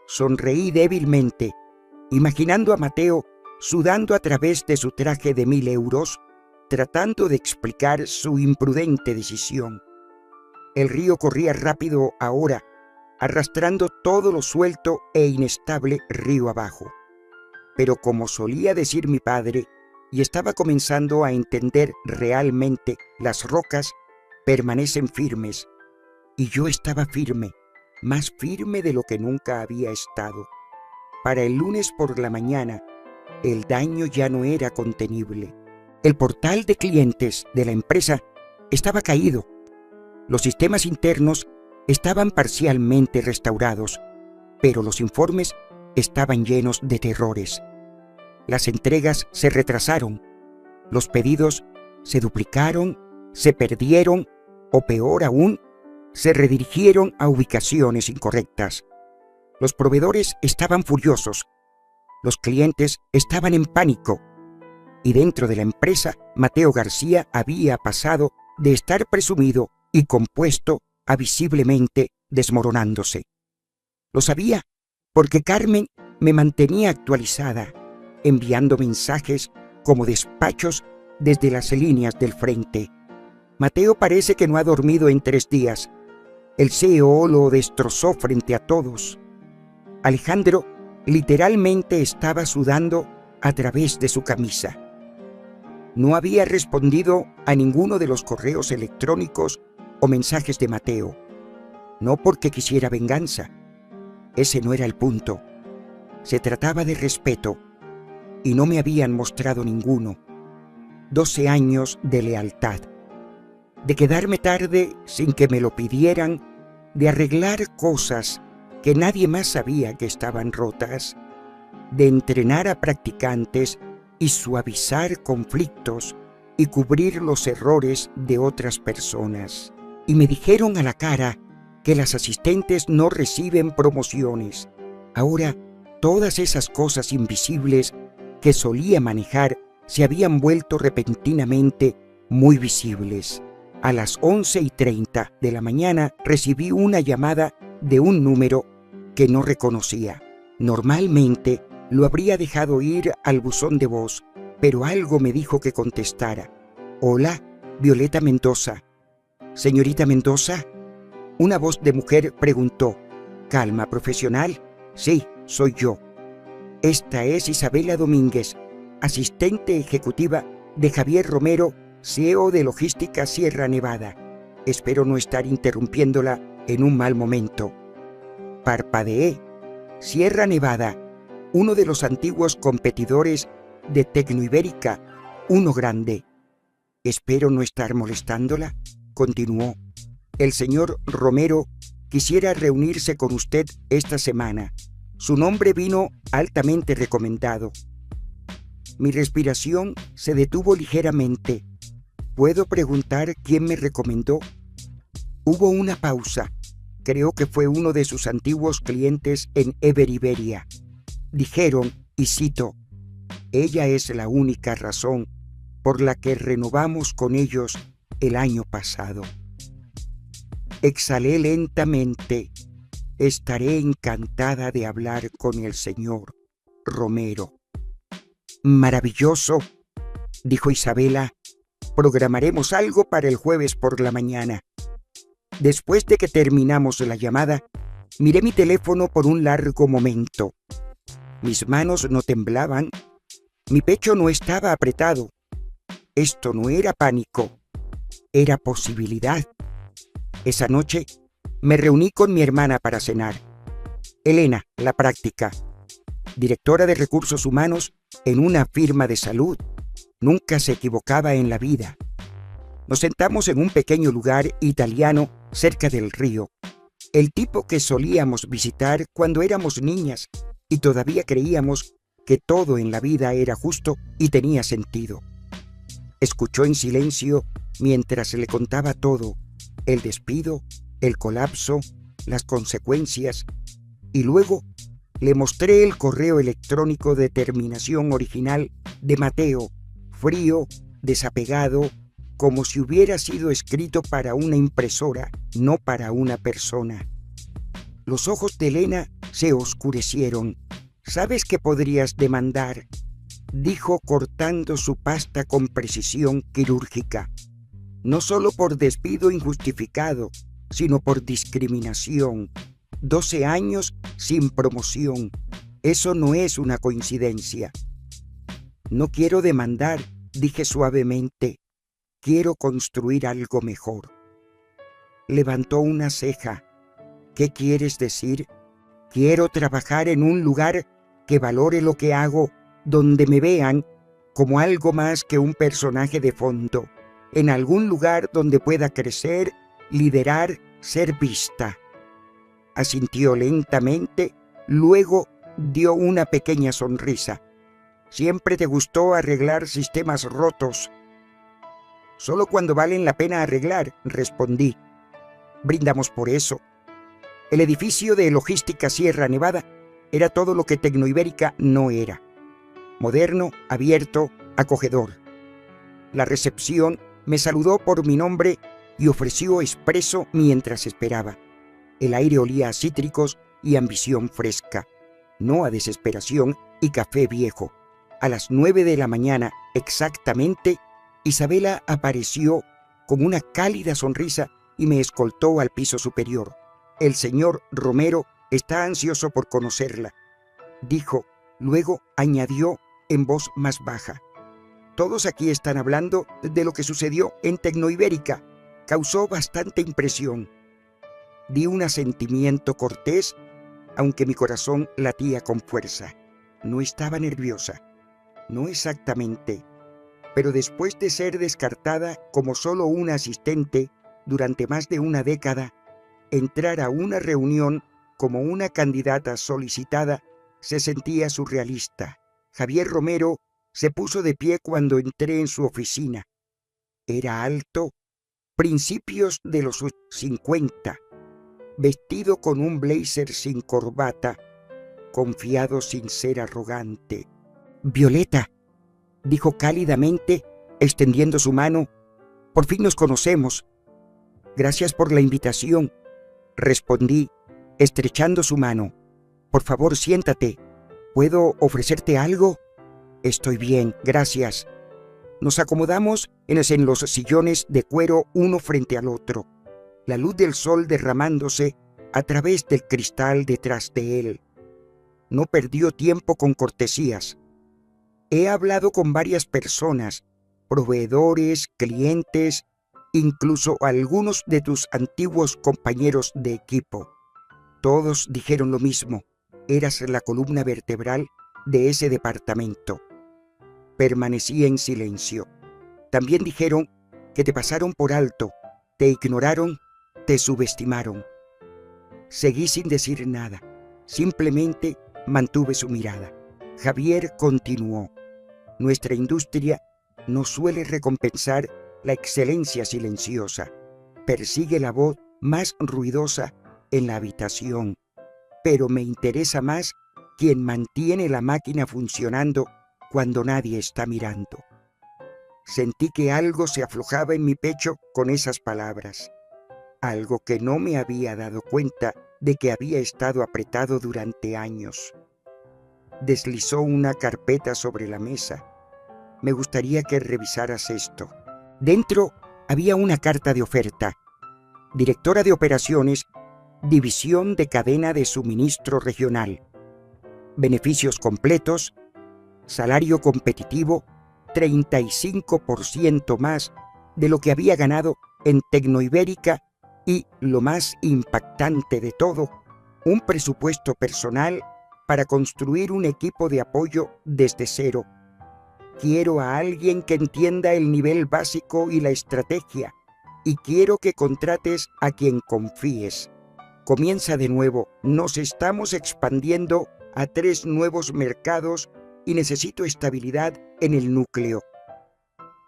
Sonreí débilmente, imaginando a Mateo sudando a través de su traje de 1.000 euros, tratando de explicar su imprudente decisión. El río corría rápido ahora, arrastrando todo lo suelto e inestable río abajo. Pero como solía decir mi padre, y estaba comenzando a entender realmente, las rocas permanecen firmes, y yo estaba firme, más firme de lo que nunca había estado. Para el lunes por la mañana, el daño ya no era contenible. El portal de clientes de la empresa estaba caído. Los sistemas internos estaban parcialmente restaurados, pero los informes estaban llenos de terrores. Las entregas se retrasaron, los pedidos se duplicaron, se perdieron o peor aún, se redirigieron a ubicaciones incorrectas. Los proveedores estaban furiosos, los clientes estaban en pánico y dentro de la empresa Mateo García había pasado de estar presumido y compuesto a visiblemente desmoronándose. Lo sabía porque Carmen me mantenía actualizada, enviando mensajes como despachos desde las líneas del frente. Mateo parece que no ha dormido en 3 días. El CEO lo destrozó frente a todos. Alejandro literalmente estaba sudando a través de su camisa. No había respondido a ninguno de los correos electrónicos o mensajes de Mateo. No porque quisiera venganza. Ese no era el punto. Se trataba de respeto, y no me habían mostrado ninguno. 12 años de lealtad. De quedarme tarde sin que me lo pidieran, de arreglar cosas que nadie más sabía que estaban rotas, de entrenar a practicantes y suavizar conflictos y cubrir los errores de otras personas. Y me dijeron a la cara que las asistentes no reciben promociones. Ahora, todas esas cosas invisibles que solía manejar se habían vuelto repentinamente muy visibles. A las 11:30 de la mañana recibí una llamada de un número que no reconocía. Normalmente lo habría dejado ir al buzón de voz, pero algo me dijo que contestara. «Hola, Violeta Mendoza». «Señorita Mendoza». Una voz de mujer preguntó. «¿Calma profesional?» «Sí, soy yo». «Esta es Isabela Domínguez, asistente ejecutiva de Javier Romero, CEO de Logística Sierra Nevada. Espero no estar interrumpiéndola en un mal momento». Parpadeé. Sierra Nevada, uno de los antiguos competidores de Tecnoibérica, uno grande. «Espero no estar molestándola», continuó. «El señor Romero quisiera reunirse con usted esta semana. Su nombre vino altamente recomendado». Mi respiración se detuvo ligeramente. ¿Puedo preguntar quién me recomendó? Hubo una pausa. Creo que fue uno de sus antiguos clientes en Everiberia. Dijeron, y cito, «Ella es la única razón por la que renovamos con ellos el año pasado». Exhalé lentamente. Estaré encantada de hablar con el señor Romero. «Maravilloso», dijo Isabela. «Programaremos algo para el jueves por la mañana». Después de que terminamos la llamada, miré mi teléfono por un largo momento. Mis manos no temblaban. Mi pecho no estaba apretado. Esto no era pánico, era posibilidad. Esa noche me reuní con mi hermana para cenar. Elena, la práctica, directora de recursos humanos en una firma de salud, nunca se equivocaba en la vida. Nos sentamos en un pequeño lugar italiano cerca del río, el tipo que solíamos visitar cuando éramos niñas y todavía creíamos que todo en la vida era justo y tenía sentido. Escuchó en silencio mientras le contaba todo, el despido, el colapso, las consecuencias, y luego le mostré el correo electrónico de terminación original de Mateo, frío, desapegado, como si hubiera sido escrito para una impresora, no para una persona. Los ojos de Elena se oscurecieron. «¿Sabes qué podrías demandar?», dijo cortando su pasta con precisión quirúrgica. «No solo por despido injustificado, sino por discriminación. 12 años sin promoción. Eso no es una coincidencia». «No quiero demandar», dije suavemente. «Quiero construir algo mejor». Levantó una ceja. «¿Qué quieres decir?». «Quiero trabajar en un lugar que valore lo que hago, donde me vean como algo más que un personaje de fondo, en algún lugar donde pueda crecer, liderar, ser vista». Asintió lentamente, luego dio una pequeña sonrisa. «Siempre te gustó arreglar sistemas rotos». «Solo cuando valen la pena arreglar», respondí. «Brindamos por eso». El edificio de Logística Sierra Nevada era todo lo que Tecnoibérica no era. Moderno, abierto, acogedor. La recepción me saludó por mi nombre y ofreció expreso mientras esperaba. El aire olía a cítricos y ambición fresca, no a desesperación y café viejo. A las 9 de la mañana exactamente, Isabela apareció con una cálida sonrisa y me escoltó al piso superior. «El señor Romero está ansioso por conocerla», dijo. Luego añadió en voz más baja. «Todos aquí están hablando de lo que sucedió en Tecnoibérica. Causó bastante impresión». Di un asentimiento cortés, aunque mi corazón latía con fuerza. No estaba nerviosa, no exactamente, pero después de ser descartada como solo una asistente durante más de una década, entrar a una reunión como una candidata solicitada se sentía surrealista. Javier Romero se puso de pie cuando entré en su oficina. Era alto, principios de los 50, vestido con un blazer sin corbata, confiado sin ser arrogante. «Violeta», dijo cálidamente, extendiendo su mano, «por fin nos conocemos». «Gracias por la invitación», respondí, estrechando su mano. «Por favor, siéntate. ¿Puedo ofrecerte algo?» «Estoy bien, gracias». Nos acomodamos en los sillones de cuero uno frente al otro, la luz del sol derramándose a través del cristal detrás de él. No perdió tiempo con cortesías. «He hablado con varias personas, proveedores, clientes, incluso algunos de tus antiguos compañeros de equipo. Todos dijeron lo mismo, eras la columna vertebral de ese departamento». Permanecí en silencio. También dijeron que te pasaron por alto, te ignoraron, te subestimaron. Seguí sin decir nada, simplemente mantuve su mirada. Javier continuó: «Nuestra industria no suele recompensar la excelencia silenciosa, persigue la voz más ruidosa en la habitación, pero me interesa más quien mantiene la máquina funcionando cuando nadie está mirando». Sentí que algo se aflojaba en mi pecho con esas palabras, algo que no me había dado cuenta de que había estado apretado durante años. Deslizó una carpeta sobre la mesa. «Me gustaría que revisaras esto». Dentro había una carta de oferta. Directora de operaciones, división de cadena de suministro regional. Beneficios completos, salario competitivo, 35% más de lo que había ganado en Tecnoibérica y, lo más impactante de todo, un presupuesto personal para construir un equipo de apoyo desde cero. «Quiero a alguien que entienda el nivel básico y la estrategia, y quiero que contrates a quien confíes. Comienza de nuevo, nos estamos expandiendo a 3 nuevos mercados y necesito estabilidad en el núcleo».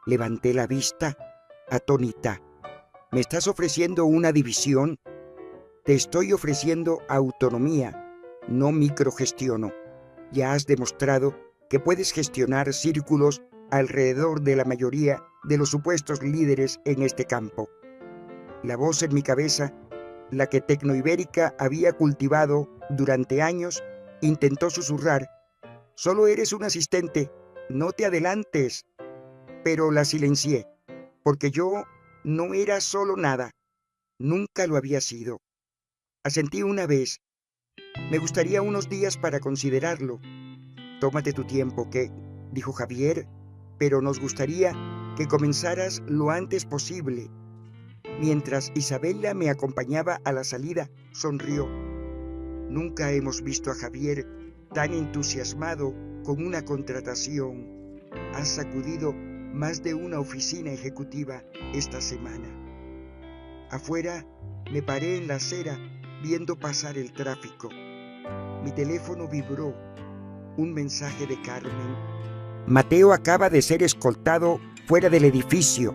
Levanté la vista, atónita. «¿Me estás ofreciendo una división?» «Te estoy ofreciendo autonomía, no microgestiono. Ya has demostrado que puedes gestionar círculos alrededor de la mayoría de los supuestos líderes en este campo». La voz en mi cabeza, la que Tecnoibérica había cultivado durante años, intentó susurrar: «Solo eres un asistente, no te adelantes». Pero la silencié, porque yo no era solo nada, nunca lo había sido. Asentí una vez: «Me gustaría unos días para considerarlo». «Tómate tu tiempo, dijo Javier, «pero nos gustaría que comenzaras lo antes posible». Mientras Isabela me acompañaba a la salida, sonrió. Nunca hemos visto a Javier tan entusiasmado con una contratación. Ha sacudido más de una oficina ejecutiva esta semana. Afuera me paré en la acera viendo pasar el tráfico. Mi teléfono vibró. Un mensaje de Carmen: «Mateo acaba de ser escoltado fuera del edificio.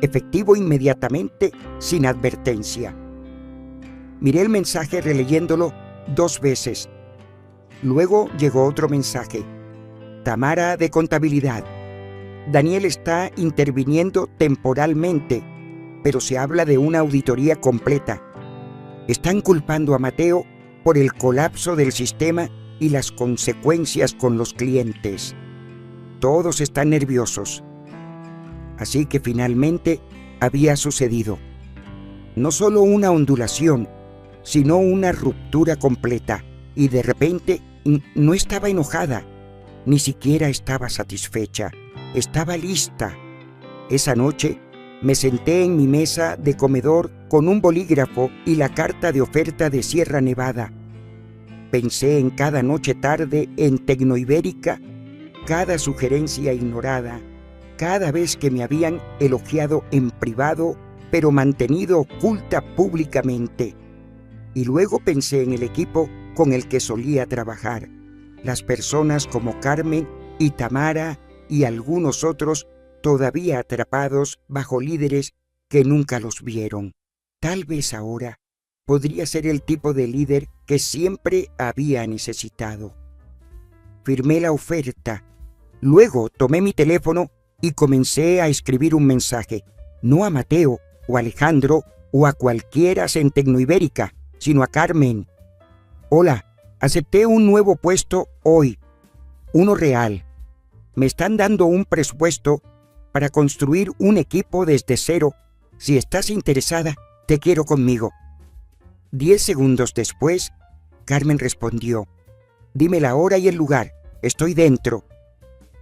Efectivo inmediatamente, sin advertencia». Miré el mensaje releyéndolo 2 veces. Luego llegó otro mensaje: «Tamara de contabilidad. Daniel está interviniendo temporalmente, pero se habla de una auditoría completa. Están culpando a Mateo por el colapso del sistema y las consecuencias con los clientes. Todos están nerviosos». Así que finalmente había sucedido. No solo una ondulación, sino una ruptura completa. Y de repente no estaba enojada, ni siquiera estaba satisfecha. Estaba lista. Esa noche me senté en mi mesa de comedor con un bolígrafo y la carta de oferta de Sierra Nevada. Pensé en cada noche tarde en Tecnoibérica, cada sugerencia ignorada, cada vez que me habían elogiado en privado pero mantenido oculta públicamente. Y luego pensé en el equipo con el que solía trabajar, las personas como Carmen y Tamara y algunos otros todavía atrapados bajo líderes que nunca los vieron. Tal vez ahora podría ser el tipo de líder que siempre había necesitado. Firmé la oferta. Luego tomé mi teléfono y comencé a escribir un mensaje, no a Mateo o a Alejandro o a cualquiera en Tecnoibérica, sino a Carmen. Hola, acepté un nuevo puesto hoy, uno real. Me están dando un presupuesto para construir un equipo desde cero. Si estás interesada, te quiero conmigo. 10 segundos después, Carmen respondió, dime la hora y el lugar, estoy dentro.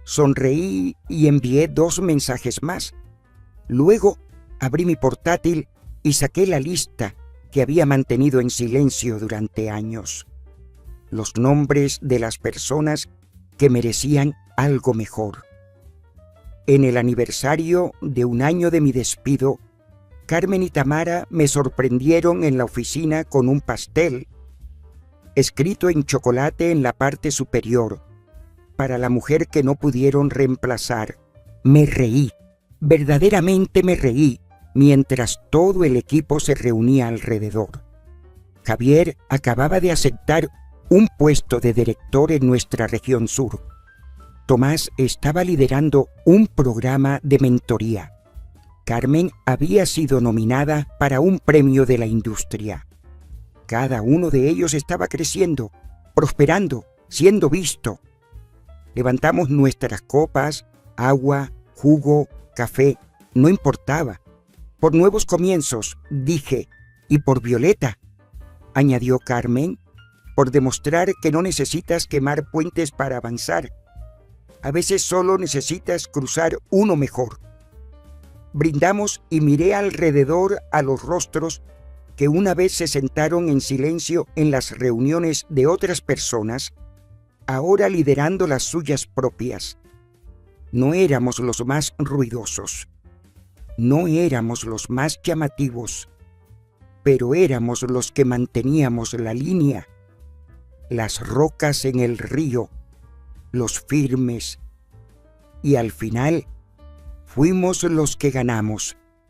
Sonreí y envié 2 mensajes más. Luego abrí mi portátil y saqué la lista que había mantenido en silencio durante años. Los nombres de las personas que merecían algo mejor. En el aniversario de 1 año de mi despido, Carmen y Tamara me sorprendieron en la oficina con un pastel, escrito en chocolate en la parte superior, para la mujer que no pudieron reemplazar. Me reí, verdaderamente me reí, mientras todo el equipo se reunía alrededor. Javier acababa de aceptar un puesto de director en nuestra región sur. Tomás estaba liderando un programa de mentoría. Carmen había sido nominada para un premio de la industria. Cada uno de ellos estaba creciendo, prosperando, siendo visto. Levantamos nuestras copas, agua, jugo, café, no importaba. Por nuevos comienzos, dije, y por Violeta, añadió Carmen, por demostrar que no necesitas quemar puentes para avanzar. A veces solo necesitas cruzar uno mejor. Brindamos y miré alrededor a los rostros que una vez se sentaron en silencio en las reuniones de otras personas, ahora liderando las suyas propias. No éramos los más ruidosos, no éramos los más llamativos, pero éramos los que manteníamos la línea, las rocas en el río, los firmes, y al final fuimos los que ganamos.